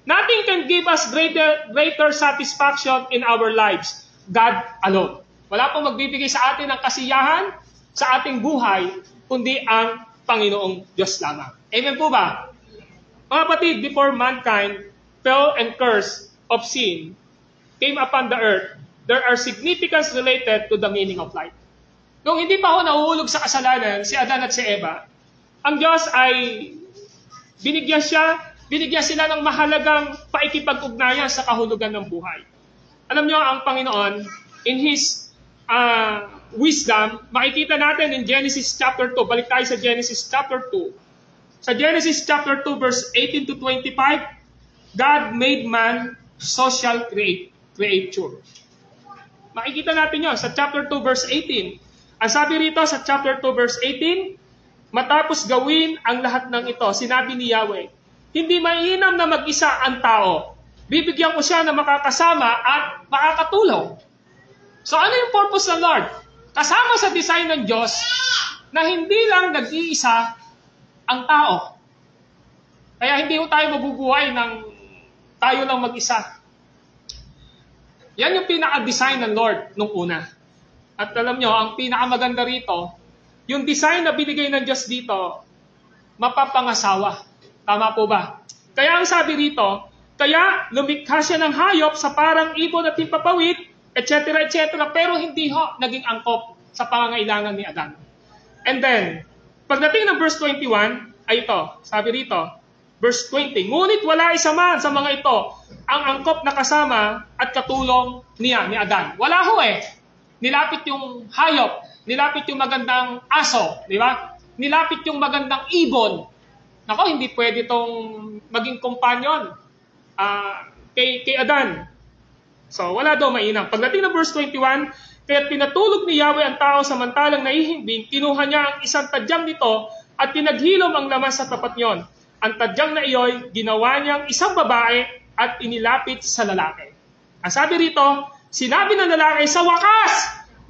Nothing can give us greater satisfaction in our lives. God alone. Wala pong magbibigay sa atin ng kasiyahan sa ating buhay, kundi ang Panginoong Diyos lamang. Amen po ba? Mga kapatid, before mankind fell and curse of sin came upon the earth, there are significance related to the meaning of life. Nung hindi pa ako nahuhulog sa kasalanan, si Adan at si Eva, ang Diyos ay binigyan sila ng mahalagang paikipag-ugnayan sa kahulugan ng buhay. Alam niyo, ang Panginoon, in His wisdom, makikita natin in Genesis chapter 2. Balik tayo sa Genesis chapter 2. Sa Genesis chapter 2, verse 18 to 25, God made man social creature. Makikita natin yun sa chapter 2, verse 18. Ang sabi rito sa chapter 2, verse 18, matapos gawin ang lahat ng ito, sinabi ni Yahweh, hindi mainam na mag-isa ang tao. Bibigyan ko siya na makakasama at makakatulong. So ano yung purpose ng Lord? Kasama sa design ng Diyos na hindi lang nag-iisa ang tao. Kaya hindi tayo mabubuhay ng tayo lang mag-isa. Yan yung pinaka-design ng Lord nung una. At alam nyo, ang pinakamaganda rito, yung design na binigay ng Diyos dito, mapapangasawa. Tama po ba? Kaya ang sabi rito, kaya lumikha siya ng hayop sa parang ibon at himpapawid, etc., etc., pero hindi ho naging angkop sa pangangailangan ni Adan. And then, pagdating ng verse 21, ay ito, sabi rito, verse 20, ngunit wala isa man sa mga ito ang angkop na kasama at katulong niya, ni Adan. Wala ho eh. Nilapit yung hayop, nilapit yung magandang aso, di ba? Nilapit yung magandang ibon. Nako, hindi pwede itong maging kompanyon kay Adan. So, wala daw mainam. Pagdating ng verse 21, kaya't pinatulog ni Yahweh ang tao samantalang naihimbing, kinuha niya ang isang tadyang nito at pinaghilom ang laman sa tapat niyon. Ang tadyang na iyo'y ginawa niyang isang babae at inilapit sa lalaki. Ang sabi rito, sinabi ng lalaki, sa wakas,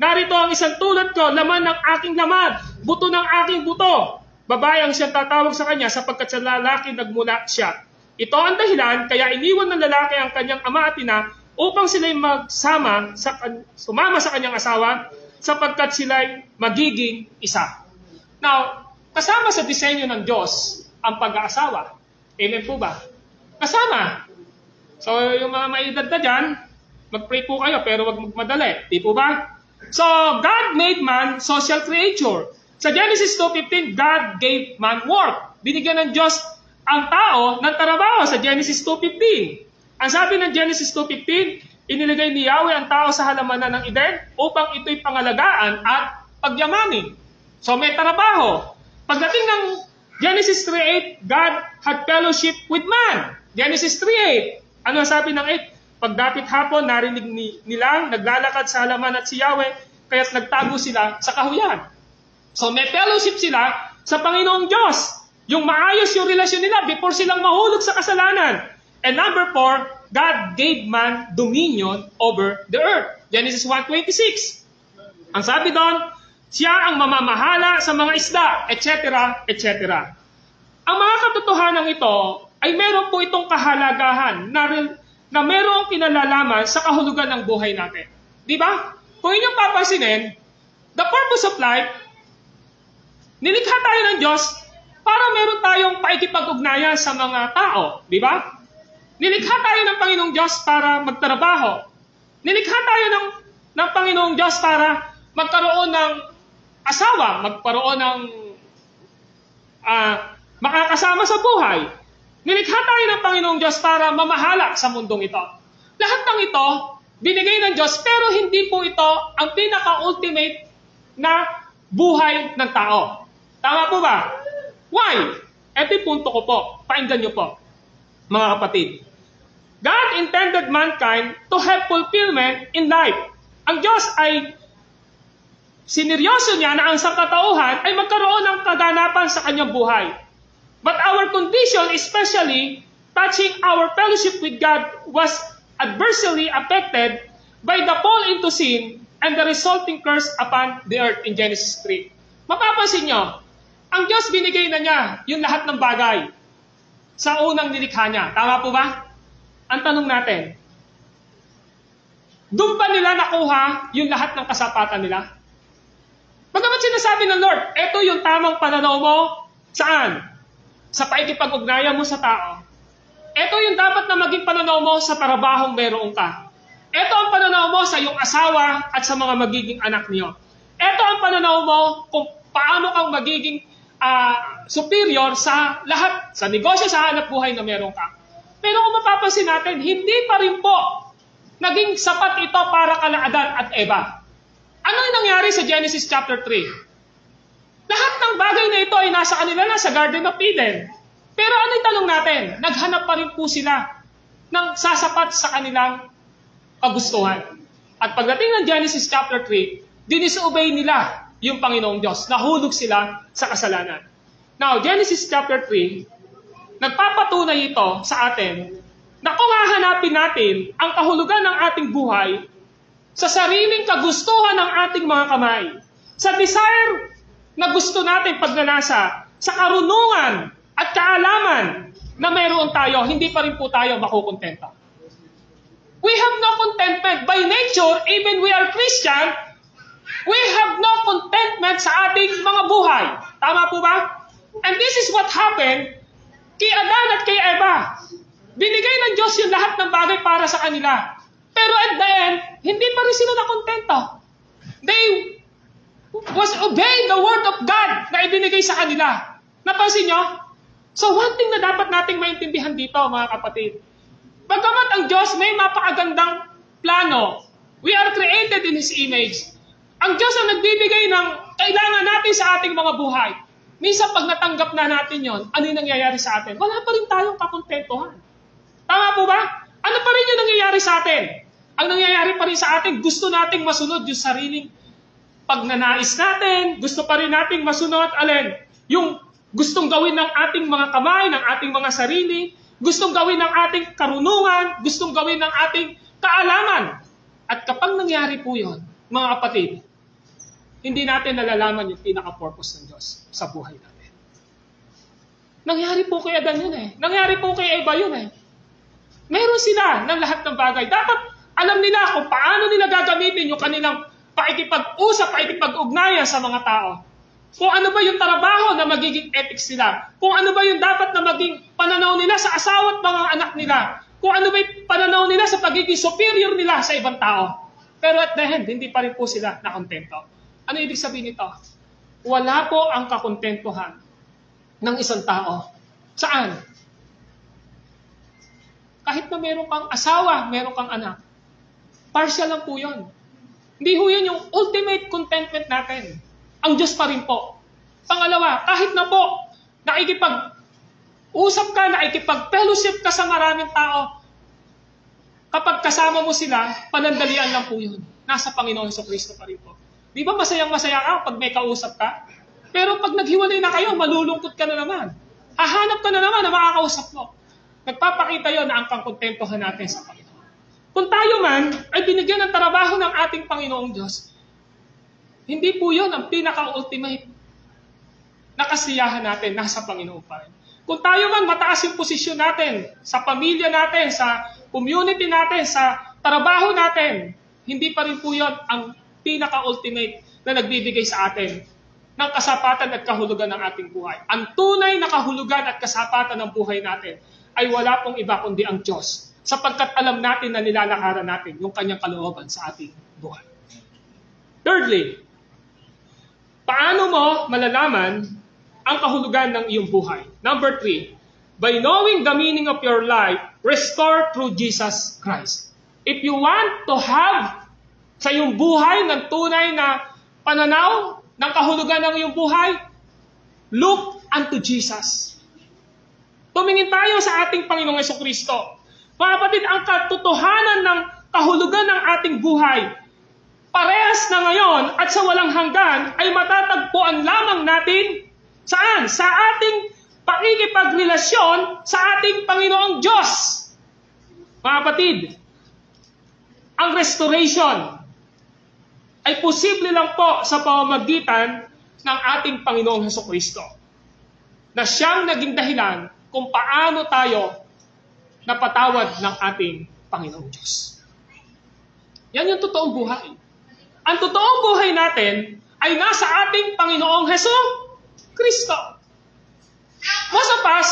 narito ang isang tulad ko, laman ng aking laman, buto ng aking buto. Babae ang siyang tatawag sa kanya sapagkat sa lalaki nagmula siya. Ito ang dahilan, kaya iniwan ng lalaki ang kanyang ama at ina upang sila'y sumama sa kanyang asawa sapagkat sila'y magiging isa. Now, kasama sa disenyo ng Diyos ang pag-aasawa. Amen po ba? Kasama. So, yung mga maedad na dyan, mag-pray po kayo pero wag magmadali. Di po ba? So, God made man social creature. Sa Genesis 2:15, God gave man work. Binigyan ng Diyos ang tao ng trabaho sa Genesis 2:15. Ang sabi ng Genesis 2:15, iniligay ni Yahweh ang tao sa halamanan ng Eden upang ito'y pangalagaan at pagyamanin. So may trabaho. Pagdating ng Genesis 3:8, God had fellowship with man. Genesis 3:8. Ano sabi ng 8? Pagdapit hapon, narinig nilang naglalakad sa halaman at si Yahweh, kaya't nagtago sila sa kahuyan. So may fellowship sila sa Panginoong Diyos. Yung maayos yung relasyon nila before silang mahulog sa kasalanan. And number 4, God gave man dominion over the earth. Genesis 1:26. Ang sabi doon, siya ang mamamahala sa mga isda, etc., etc. Ang mga katotohanan ito ay meron po itong kahalagahan na merong kinalalaman sa kahulugan ng buhay natin. Di ba? Kung inyong papansinin, the purpose of life, nilikha tayo ng Diyos para meron tayong paikipag-ugnayan sa mga tao. Di ba? Nilikha tayo ng Panginoong Diyos para magtrabaho. Nilikha tayo ng Panginoong Diyos para magkaroon ng asawa, magkaroon ng makakasama sa buhay. Nilikha tayo ng Panginoong Diyos para mamahala sa mundong ito. Lahat ng ito, binigay ng Diyos, pero hindi po ito ang pinaka-ultimate na buhay ng tao. Tama po ba? Why? Ito yung punto ko po. Pakinggan nyo po, mga kapatid. God intended mankind to have fulfillment in life. Ang Diyos ay sineryoso niya na ang sangkatauhan ay magkaroon ng kaganapan sa kanyang buhay. But our condition, especially touching our fellowship with God, was adversely affected by the fall into sin and the resulting curse upon the earth in Genesis 3. Mapapansin nyo, ang Diyos binigay na niya yung lahat ng bagay sa unang nilikha niya. Tama po ba? Ang tanong natin, doon ba nila nakuha yung lahat ng kasapatan nila? Bagamat sinasabi ng Lord, ito yung tamang pananaw mo, saan? Sa paikipag-ugnayan mo sa tao. Ito yung dapat na maging pananaw mo sa trabahong meron ka. Ito ang pananaw mo sa iyong asawa at sa mga magiging anak niyo. Ito ang pananaw mo kung paano kang magiging superior sa lahat, sa negosyo, sa hanap buhay na meron ka. Pero kung mapapansin natin, hindi pa rin po naging sapat ito para kala Adan at Eva. Ano yung nangyari sa Genesis chapter 3? Lahat ng bagay na ito ay nasa kanila na sa Garden of Eden. Pero ano yung tanong natin? Naghanap pa rin po sila ng sasapat sa kanilang kagustuhan. At pagdating ng Genesis chapter 3, dinisobey nila yung Panginoong Diyos. Nahulog sila sa kasalanan. Now, Genesis chapter 3, nagpapatunay ito sa atin na kung hahanapin natin ang kahulugan ng ating buhay sa sariling kagustuhan ng ating mga kamay, sa desire na gusto natin pagnanasa, sa karunungan at kaalaman na meron tayo, hindi pa rin po tayo makukontenta. We have no contentment. By nature, even we are Christian, we have no contentment sa ating mga buhay. Tama po ba? And this is what happened kay Adan at kay Eva. Binigay ng Diyos yung lahat ng bagay para sa kanila. Pero at the end, hindi pa rin sila nakontento. They was obeying the word of God na ibinigay sa kanila. Napansin nyo? So one thing na dapat nating maintindihan dito, mga kapatid. Bagamat ang Diyos may mapakagandang plano, we are created in His image. Ang Diyos ang nagbibigay ng kailangan natin sa ating mga buhay. Minsan pag natanggap na natin yon, ano yung nangyayari sa atin? Wala pa rin tayong kakontentuhan. Tama po ba? Ano pa rin yung nangyayari sa atin? Ang nangyayari pa rin sa atin, gusto nating masunod yung sariling pagnanais natin, gusto pa rin nating masunod, alin? Yung gustong gawin ng ating mga kamay, ng ating mga sarili, gustong gawin ng ating karunungan, gustong gawin ng ating kaalaman. At kapag nangyari po yun, mga kapatid, hindi natin nalalaman yung pinaka-purpose ng Diyos sa buhay natin. Nangyari po kay Adan yun eh. Nangyari po kay Eva yun eh. Meron sila ng lahat ng bagay. Dapat alam nila kung paano nila gagamitin yung kanilang paikipag-usap, paikipag-ugnayan sa mga tao. Kung ano ba yung trabaho na magiging ethics nila. Kung ano ba yung dapat na maging pananaw nila sa asawa at mga anak nila. Kung ano ba yung pananaw nila sa pagiging superior nila sa ibang tao. Pero at the end, hindi pa rin po sila nakontento. Ano ibig sabihin nito? Wala po ang kakontentuhan ng isang tao. Saan? Kahit na meron kang asawa, meron kang anak. Partial lang po yun. Hindi ho yun yung ultimate contentment natin. Ang Diyos pa rin po. Pangalawa, kahit na po nakikipag-usap ka, nakikipag-fellowship ka sa maraming tao, kapag kasama mo sila, panandalian lang po yun. Nasa Panginoon Jesucristo pa rin po. Di ba masayang-masaya ka pag may kausap ka? Pero pag naghiwalay na kayo, malulungkot ka na naman. Hahanap ka na naman na makakausap mo. Nagpapakita yun na ang pangkontentuhan natin sa Panginoon. Kung tayo man ay binigyan ng trabaho ng ating Panginoong Diyos, hindi po yun ang pinaka-ultimate na kasiyahan natin nasa Panginoon pa rin. Kung tayo man mataas yung posisyon natin, sa pamilya natin, sa community natin, sa trabaho natin, hindi pa rin po yun ang pinaka-ultimate na nagbibigay sa atin ng kasapatan at kahulugan ng ating buhay. Ang tunay na kahulugan at kasapatan ng buhay natin ay wala pong iba kundi ang Diyos. Sapagkat alam natin na nilalakaran natin yung kanyang kalooban sa ating buhay. Thirdly, paano mo malalaman ang kahulugan ng iyong buhay. Number 3, by knowing the meaning of your life, restore through Jesus Christ. If you want to have sa iyong buhay ng tunay na pananaw ng kahulugan ng iyong buhay, look unto Jesus. Tumingin tayo sa ating Panginoong Jesucristo. Mga kapatid, ang katotohanan ng kahulugan ng ating buhay, parehas na ngayon at sa walang hanggan, ay matatagpuan lamang natin saan? Sa ating pakikipagrelasyon sa ating Panginoong Diyos. Mga kapatid, ang restoration ay posible lang po sa pamamagitan ng ating Panginoong Jesucristo, na siyang naging dahilan kung paano tayo napatawad ng ating Panginoong Diyos. Yan yung totoong buhay. Ang totoong buhay natin ay nasa ating Panginoong Jesucristo. Most of us,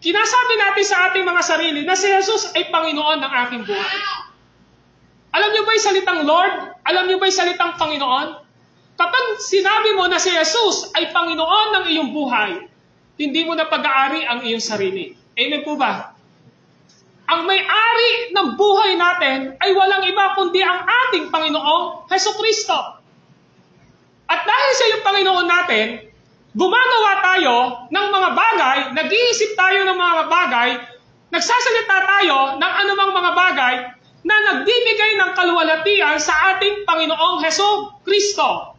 kinasabi natin sa ating mga sarili na si Jesus ay Panginoon ng aking buhay. Alam niyo ba yung salitang Lord? Alam niyo ba yung salitang Panginoon? Kapag sinabi mo na si Jesus ay Panginoon ng iyong buhay, hindi mo na pag-aari ang iyong sarili. Amen po ba? Ang may-ari ng buhay natin ay walang iba kundi ang ating Panginoong Jesucristo. At dahil siya yung Panginoon natin, gumagawa tayo ng mga bagay, nag-iisip tayo ng mga bagay, nagsasalita tayo ng anumang mga bagay na nagbibigay ng kaluwalhatian sa ating Panginoong Jesucristo.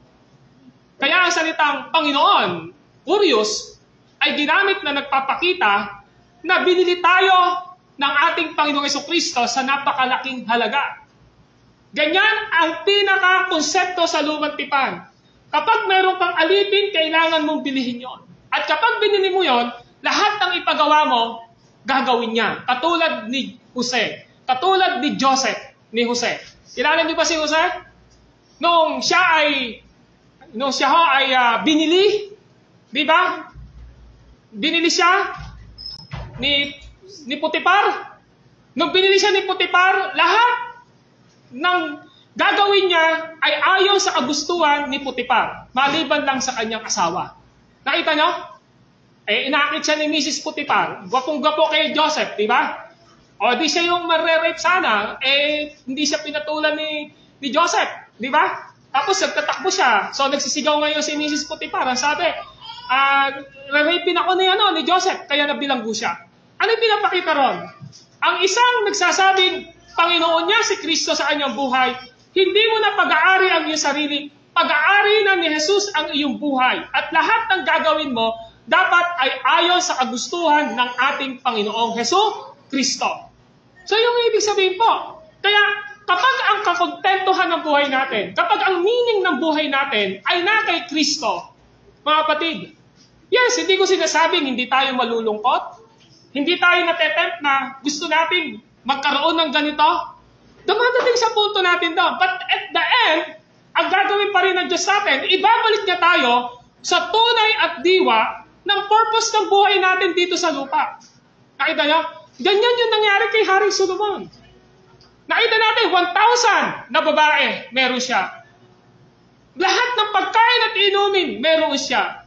Kaya ang salitang Panginoon, Kurios, ay ginamit na nagpapakita na binili tayo ng ating Panginoong Jesucristo sa napakalaking halaga. Ganyan ang pinaka-konsepto sa lumang tipan. Kapag meron kang alipin, kailangan mong bilihin yon. At kapag binili mo yon, lahat ng ipagawa mo, gagawin niya. Katulad ni Jose. Katulad ni Joseph, ni Jose. Kilala niyo ba si Jose? Nung siya ay binili, di ba? Binili siya ni Potiphar. Nung binili siya ni Potiphar, lahat ng gagawin niya ay ayon sa kagustuhan ni Potiphar, maliban lang sa kanyang asawa. Nakita niyo? Inakit siya ni Mrs. Potiphar. Gwapong-gwapo kay Joseph, di ba? O di siya yung marerape sana, hindi siya pinatulan ni Joseph, di ba? Tapos nagtatakbo siya. So nagsisigaw ngayon si Mrs. Potiphar. Ang sabi, re-rape ako ni Joseph, kaya nabilanggo siya. Ano yung pinapakita ron? Ang isang nagsasabing Panginoon niya si Kristo sa kanyang buhay, hindi mo na pag-aari ang iyong sarili, pag-aari na ni Jesus ang iyong buhay. At lahat ng gagawin mo, dapat ay ayon sa kagustuhan ng ating Panginoong Jesucristo. So yung ibig sabihin po, kaya kapag ang kakontentuhan ng buhay natin, kapag ang meaning ng buhay natin ay na kay Kristo, mga kapatid, yes, hindi ko sinasabing hindi tayo malulungkot, hindi tayo natetempt na gusto nating magkaroon ng ganito. Dumadating sa punto natin doon. But at the end, ang gagawin pa rin ng Diyos natin, ibabalik niya tayo sa tunay at diwa ng purpose ng buhay natin dito sa lupa. Nakita niyo? Ganyan yung nangyari kay Haring Solomon. Nakita natin, 1,000 na babae, meron siya. Lahat ng pagkain at inumin, meron siya.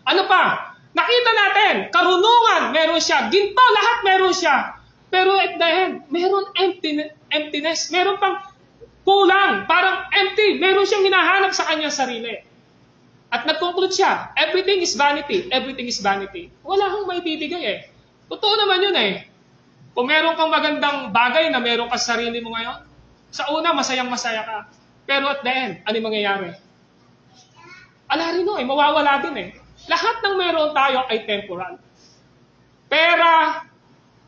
Ano pa? Nakita natin, karunungan, meron siya. Ginto, lahat meron siya. Pero at the end, meron emptiness. Meron pang kulang, parang empty. Meron siyang hinahanap sa kanyang sarili. At nag-conclude siya, everything is vanity. Everything is vanity. Wala kang may bibigay eh. Totoo naman yun eh. Kung meron kang magandang bagay na meron ka sa sarili mo ngayon, sa una, masayang-masaya ka. Pero at the end, ano yung mangyayari? Ala rin eh, mawawala din eh. Lahat ng meron tayo ay temporal. Pera,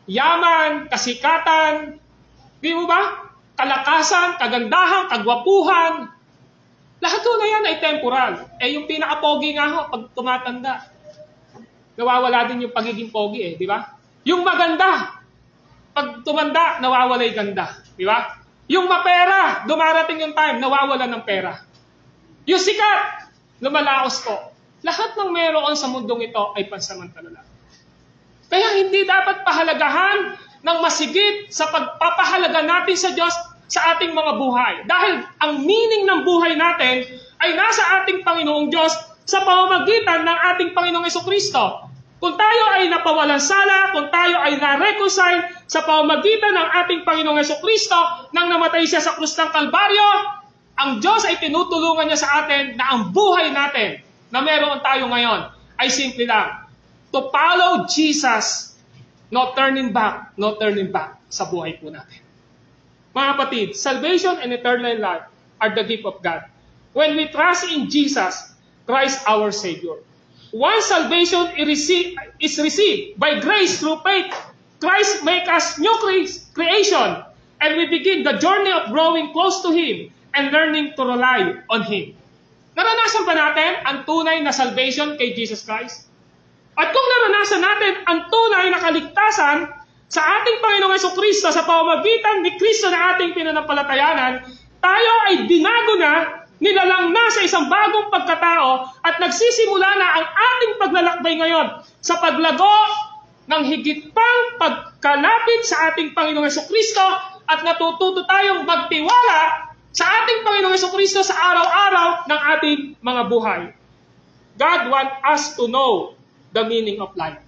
yaman, kasikatan, di mo ba? Kalakasan, kagandahan, kagwapuhan. Lahat na yan ay temporal. Yung pinaka-pogi nga ho, pag tumatanda, nawawala din yung pagiging pogi di ba? Yung maganda, pag tumanda, nawawala yung ganda. Di ba? Yung mapera, dumarating yung time, nawawala ng pera. Yung sikat, lumalaos po. Lahat ng meron sa mundong ito ay pansamantala lang. Kaya hindi dapat pahalagahan ng masigit sa pagpapahalaga natin sa Diyos sa ating mga buhay. Dahil ang meaning ng buhay natin ay nasa ating Panginoong Diyos sa pamamagitan ng ating Panginoong Jesucristo. Kung tayo ay napawalang sala, kung tayo ay na-reconcile sa pamamagitan ng ating Panginoong Jesucristo nang namatay siya sa krus ng Kalbaryo, ang Diyos ay tinutulungan niya sa atin na ang buhay natin na meron tayo ngayon ay simple lang. To follow Jesus, no turning back sa buhay po natin. Mga kapatid, salvation and eternal life are the gift of God. When we trust in Jesus, Christ our Savior. Once salvation is received by grace through faith, Christ make us new creation, and we begin the journey of growing close to Him and learning to rely on Him. Naranasan ba natin ang tunay na salvation kay Jesus Christ? At kung naranasan natin ang tunay na kaligtasan sa ating Panginoong Jesucristo sa pamamagitan ni Kristo na ating pinanampalatayanan, tayo ay binago na, nilalang na sa isang bagong pagkatao at nagsisimula na ang ating paglalakbay ngayon sa paglago ng higit pang pagkalapit sa ating Panginoong Jesucristo at natututo tayong magtiwala sa ating Panginoong Jesucristo sa araw-araw ng ating mga buhay. God wants us to know the meaning of life.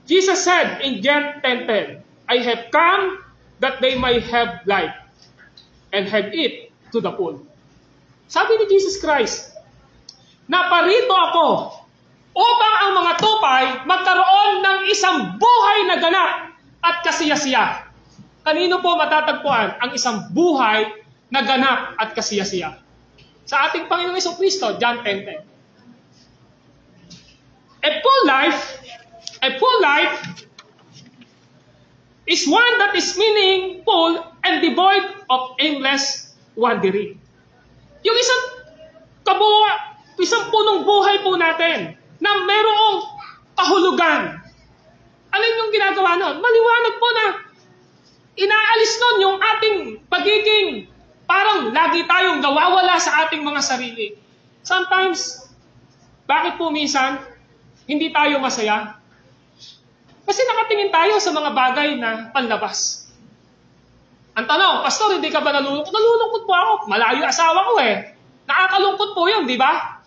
Jesus said in John 10:10, I have come that they may have life and have it to the full. Sabi ni Jesus Christ, naparito ako upang ang mga tupay magkaroon ng isang buhay na ganap at kasiyasiya. Kanino po matatagpuan ang isang buhay na ganap at kasiyasiya? Sa ating Panginoong Jesucristo, John 10:10. A full life is one that is meaningful and devoid of aimless wandering. Yung isang punong buhay po natin na merong kahulugan. Alin yung ginagawa nun? Maliwanag po na inaalis nun yung ating pagiging parang lagi tayong nawawala sa ating mga sarili. Sometimes, bakit po minsan hindi tayo masaya? Kasi nakatingin tayo sa mga bagay na panlabas. Ang tanong, Pastor, hindi ka ba nalulungkot? Nalulungkot po ako. Malayo asawa ko eh. Nakakalungkot po yun, di ba?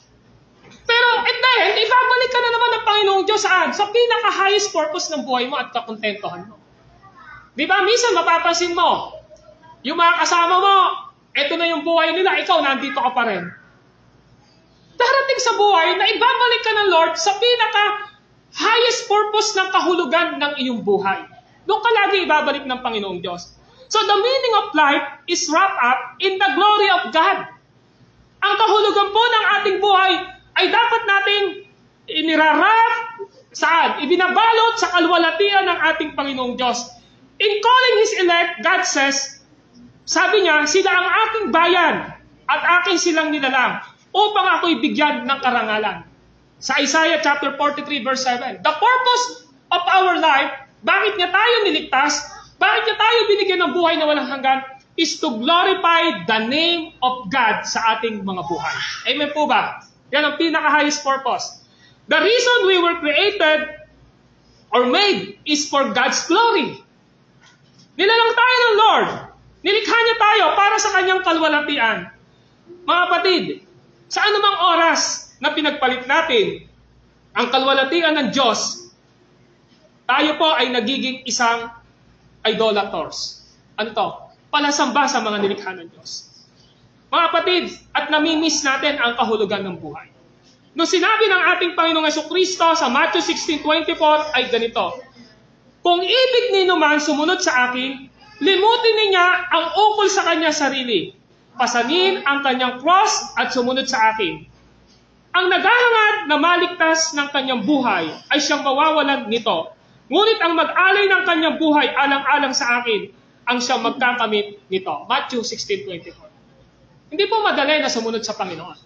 Pero, then, ibabalik ka na naman ng Panginoong Diyos saan? Sa pinaka-highest purpose ng buhay mo at kakontentohan mo. Di ba? Minsan mapapansin mo, yung mga kasama mo, eto na yung buhay nila, ikaw nandito ka pa rin. Darating sa buhay na ibabalik ka ng Lord sa pinaka-highest purpose ng kahulugan ng iyong buhay. Doon ka lagi ibabalik ng Panginoong Diyos. So the meaning of life is wrapped up in the glory of God. Ang kahulugan po ng ating buhay ay dapat nating inirarap saan? Ibinabalot sa kalwalatian ng ating Panginoong Diyos. In calling His elect, God says, sabi niya, sila ang aking bayan at aking silang nilalang upang ako'y bigyan ng karangalan. Sa Isaiah chapter 43 verse 7, the purpose of our life, bakit niya tayo niligtas, bakit niya tayo binigyan ng buhay na walang hanggan, is to glorify the name of God sa ating mga buhay. Amen po ba? Yan ang pinaka-highest purpose. The reason we were created or made is for God's glory. Nilalang tayo ng Lord. Nilikha niya tayo para sa kanyang kalwalatian. Mga kapatid, sa anumang oras na pinagpalit natin ang kalwalatian ng Diyos, tayo po ay nagiging isang idolators. Ano to? Palasamba sa mga nilikha ng Diyos. Mga kapatid, at namimiss natin ang kahulugan ng buhay. Nung sinabi ng ating Panginoong Jesucristo sa Matthew 16:24 ay ganito, kung ibig nino man sumunod sa akin, limutin niya ang ukol sa kanya sarili. Pasanin ang kanyang cross at sumunod sa akin. Ang naghahangad na maligtas ng kanyang buhay ay siyang mawawalan nito. Ngunit ang mag-alay ng kanyang buhay alang-alang sa akin, ang siyang magkakamit nito. Matthew 16:24. Hindi po madali na sumunod sa Panginoon.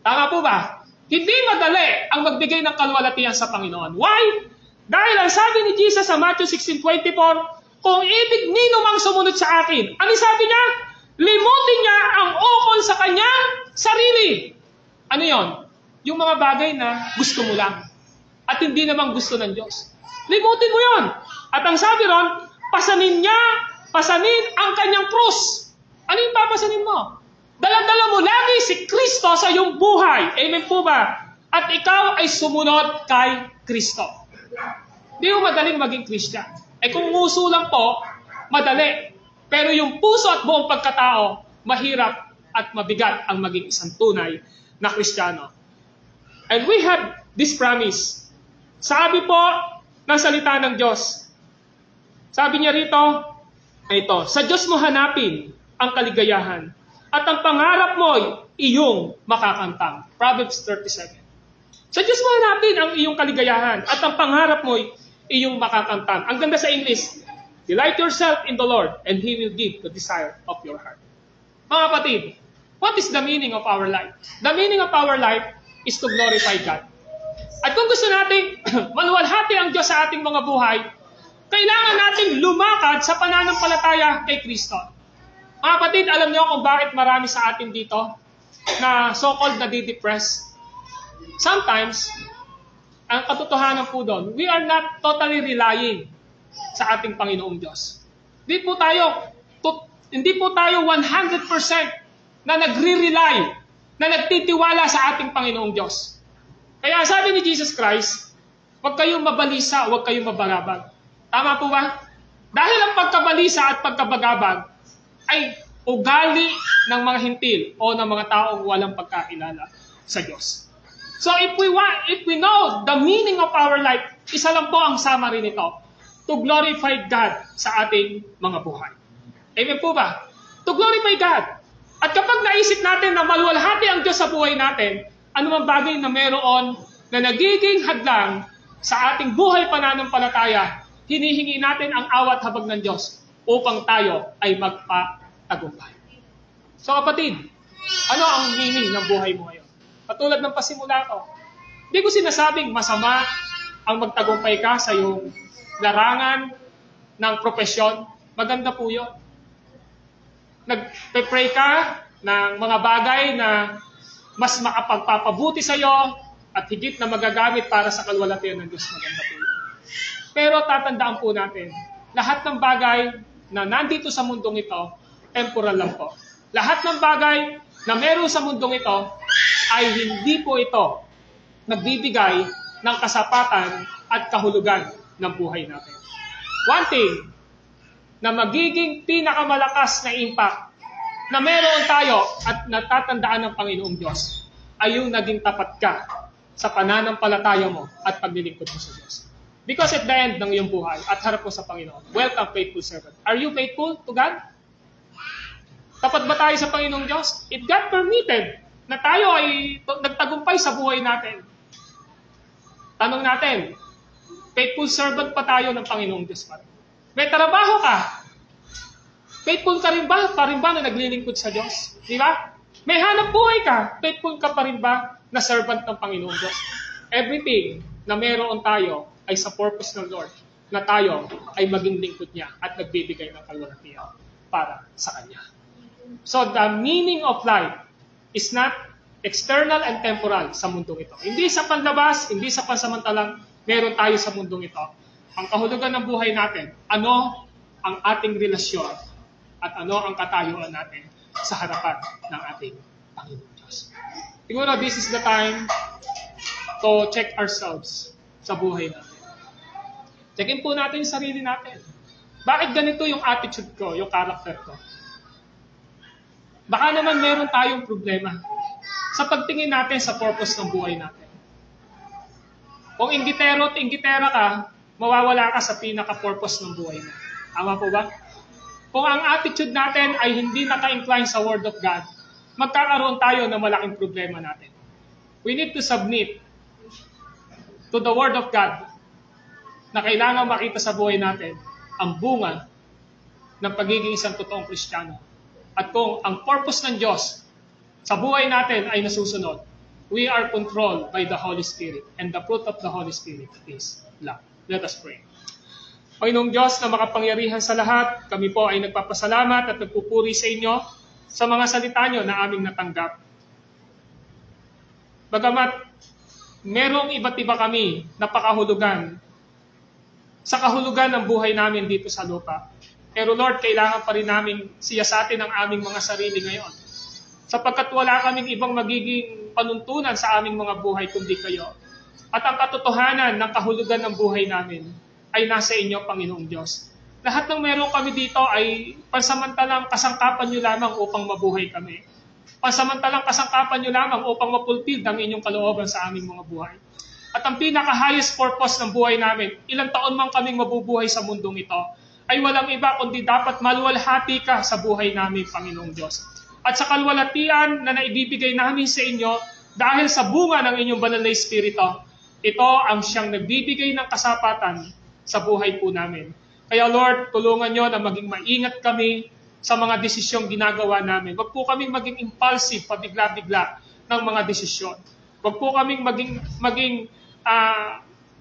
Tama po ba? Hindi madali ang magbigay ng kalwalatian sa Panginoon. Why? Dahil ang sabi ni Jesus sa Matthew 16:24, kung ibig nino mang sumunod sa akin, ano sabi niya? Limutin niya ang ukol sa kanyang sarili. Ano yon? Yung mga bagay na gusto mo lang at hindi namang gusto ng Diyos. Limutin mo yon. At ang sabi ron, pasanin ang kanyang krus. Ano yung papasanin mo? Dala-dala mo lagi si Kristo sa iyong buhay. Amen po ba? At ikaw ay sumunod kay Kristo. Di mo madaling maging Christian. Kung nguso lang po, madali. Pero yung puso at buong pagkatao, mahirap at mabigat ang maging isang tunay na Kristiyano. And we have this promise. Sabi po ng salita ng Diyos. Sabi niya rito, ito, sa Diyos mo hanapin ang kaligayahan at ang pangarap mo iyong makakantang. Proverbs 37. Sa Diyos mo hanapin ang iyong kaligayahan at ang pangarap mo iyong makakantang. Ang ganda sa English, delight yourself in the Lord and He will give the desire of your heart. Mga kapatid, what is the meaning of our life? The meaning of our life is to glorify God. At kung gusto nating maluwalhati ang Diyos sa ating mga buhay, kailangan nating lumakad sa pananampalataya kay Kristo. Mga kapatid, alam niyo kung bakit marami sa atin dito na so-called nadidepress? Sometimes, ang katotohanan po doon, we are not totally relying sa ating Panginoong Diyos. Hindi po tayo 100% na nagre-rely, na nagtitiwala sa ating Panginoong Diyos. Kaya sabi ni Jesus Christ, huwag kayong mabalisa, huwag kayong mabagabag. Tama po ba? Dahil ang pagkabalisa at pagkabagabag ay ugali ng mga hintil o ng mga taong walang pagkakilala sa Diyos. So if we know the meaning of our life, isa lang po ang summary nito, to glorify God sa ating mga buhay. Amen po ba? To glorify God. At kapag naisip natin na maluwalhati ang Diyos sa buhay natin, anumang bagay na meron na nagiging hadlang sa ating buhay pananampalataya, hinihingi natin ang awat habag ng Diyos upang tayo ay magpatagumpay. So kapatid, ano ang meaning ng buhay mo ngayon? Katulad ng pasimula ko, hindi ko sinasabing masama ang magtagumpay ka sa iyong larangan ng propesyon. Maganda po yun. Nagpe-pray ka ng mga bagay na mas makapagpapabuti sa iyo at higit na magagamit para sa kalwalhatian ng Diyos. Maganda po yun. Pero tatandaan po natin, lahat ng bagay na nandito sa mundong ito, temporal lang po. Lahat ng bagay na meron sa mundong ito, ay hindi po ito nagbibigay ng kasapatan at kahulugan ng buhay natin. One thing na magiging pinakamalakas na impact na meron tayo at natatandaan ng Panginoong Diyos ay yung naging tapat ka sa pananampalataya mo at paglilingkod mo sa Diyos. Because at the end ng iyong buhay at harap mo sa Panginoon, welcome faithful servant. Are you faithful to God? Tapat ba tayo sa Panginoong Diyos? If God permitted na tayo ay nagtagumpay sa buhay natin, tanong natin, faithful servant pa tayo ng Panginoong Diyos pa rin? May trabaho ka, faithful ka rin ba? Pa rin ba na naglilingkod sa Diyos? Di ba? May hanap buhay ka, faithful ka pa rin ba na servant ng Panginoong Diyos? Everything na meron tayo ay sa purpose ng Lord, na tayo ay maging lingkod niya at nagbibigay ng kalwalhatian para sa Kanya. So the meaning of life is not external and temporal sa mundong ito. Hindi sa panlabas, hindi sa pansamantalang meron tayo sa mundong ito. Ang kahulugan ng buhay natin, ano ang ating relasyon at ano ang katayuan natin sa harapan ng ating Panginoon Diyos. Siguro this is the time to check ourselves sa buhay natin. Checkin po natin yung sarili natin. Bakit ganito yung attitude ko, yung character ko? Baka naman meron tayong problema sa pagtingin natin sa purpose ng buhay natin. Kung inggitero at inggitera ka, mawawala ka sa pinaka-purpose ng buhay mo. Tama po ba? Kung ang attitude natin ay hindi naka-incline sa Word of God, magkakaroon tayo ng malaking problema natin. We need to submit to the Word of God na kailangan makita sa buhay natin ang bunga ng pagiging isang totoong Kristiyano. At kung ang purpose ng Diyos sa buhay natin ay nasusunod, we are controlled by the Holy Spirit. And the fruit of the Holy Spirit is love. Let us pray. Panginoong Diyos na makapangyarihan sa lahat, kami po ay nagpapasalamat at nagpupuri sa inyo sa mga salita nyo na aming natanggap. Bagamat merong iba't iba kami na pakahulugan sa kahulugan ng buhay namin dito sa lupa. Pero Lord, kailangan pa rin namin siyasatin ang aming mga sarili ngayon sapagkat wala kaming ibang magiging panuntunan sa aming mga buhay kundi kayo. At ang katotohanan ng kahulugan ng buhay namin ay nasa inyo, Panginoong Diyos. Lahat ng meron kami dito ay pansamantalang kasangkapan nyo lamang upang mabuhay kami. Pansamantalang kasangkapan nyo lamang upang mapulpil ang inyong kalooban sa aming mga buhay. At ang pinaka-highest purpose ng buhay namin, ilang taon man kaming mabubuhay sa mundong ito, ay walang iba kundi dapat maluwalhati ka sa buhay namin, Panginoong Diyos. At sa kalwalhatian na naibibigay namin sa inyo, dahil sa bunga ng inyong banal na Espiritu, ito ang siyang nagbibigay ng kasapatan sa buhay po namin. Kaya Lord, tulungan nyo na maging maingat kami sa mga desisyong ginagawa namin. Huwag po kaming maging impulsive, pabigla-bigla ng mga desisyon. Huwag po kaming maging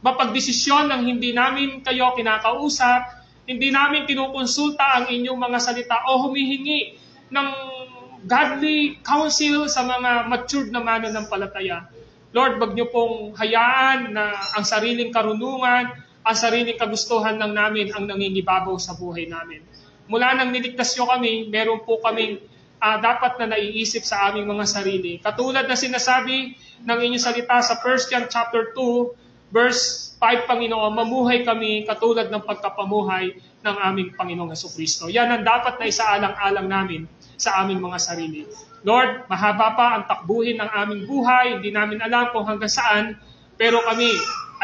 mapagdesisyon ng hindi namin kayo kinakausap, hindi namin kinukonsulta ang inyong mga salita o humihingi ng godly counsel sa mga matured na mananampalataya. Lord, wag niyo pong hayaan na ang sariling karunungan, ang sariling kagustuhan lang namin ang nangingibabaw sa buhay namin. Mula nang niligtas niyo kami, meron po kaming dapat na naiisip sa aming mga sarili. Katulad na sinasabi ng inyong salita sa 1 John chapter 2, verse 5, Panginoon, mamuhay kami katulad ng pagkapamuhay ng aming Panginoong Jesucristo. Yan ang dapat na isaalang-alang namin sa aming mga sarili. Lord, mahaba pa ang takbuhin ng aming buhay, hindi namin alam kung hanggang saan, pero kami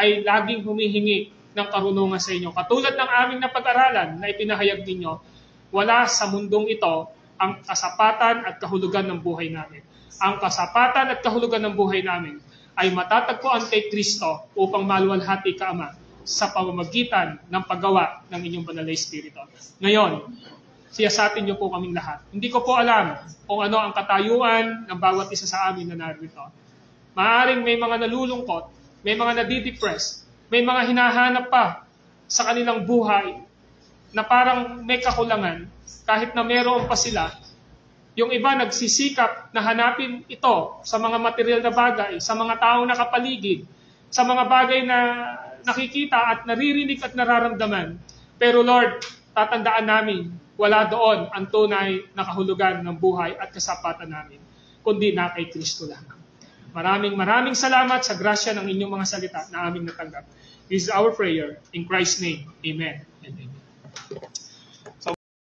ay laging humihingi ng karunungan sa inyo. Katulad ng aming napag-aralan na ipinahayag ninyo, wala sa mundong ito ang kasapatan at kahulugan ng buhay namin. Ang kasapatan at kahulugan ng buhay namin ay matatagpuan kay Kristo upang maluwalhati ka, Ama, sa pamamagitan ng paggawa ng inyong banal na Espiritu. Ngayon, siyasatin niyo po kaming lahat. Hindi ko po alam kung ano ang katayuan ng bawat isa sa amin na narito. Maaaring may mga nalulungkot, may mga nadidepress, may mga hinahanap pa sa kanilang buhay na parang may kakulangan kahit na meron pa sila. Yung iba nagsisikap na hanapin ito sa mga material na bagay, sa mga taong nakapaligid, sa mga bagay na nakikita at naririnig at nararamdaman. Pero Lord, tatandaan namin, wala doon ang tunay na kahulugan ng buhay at kasapatan namin, kundi na kay Kristo lamang. Maraming salamat sa grasya ng inyong mga salita na aming natanggap. This is our prayer. In Christ's name, Amen and Amen.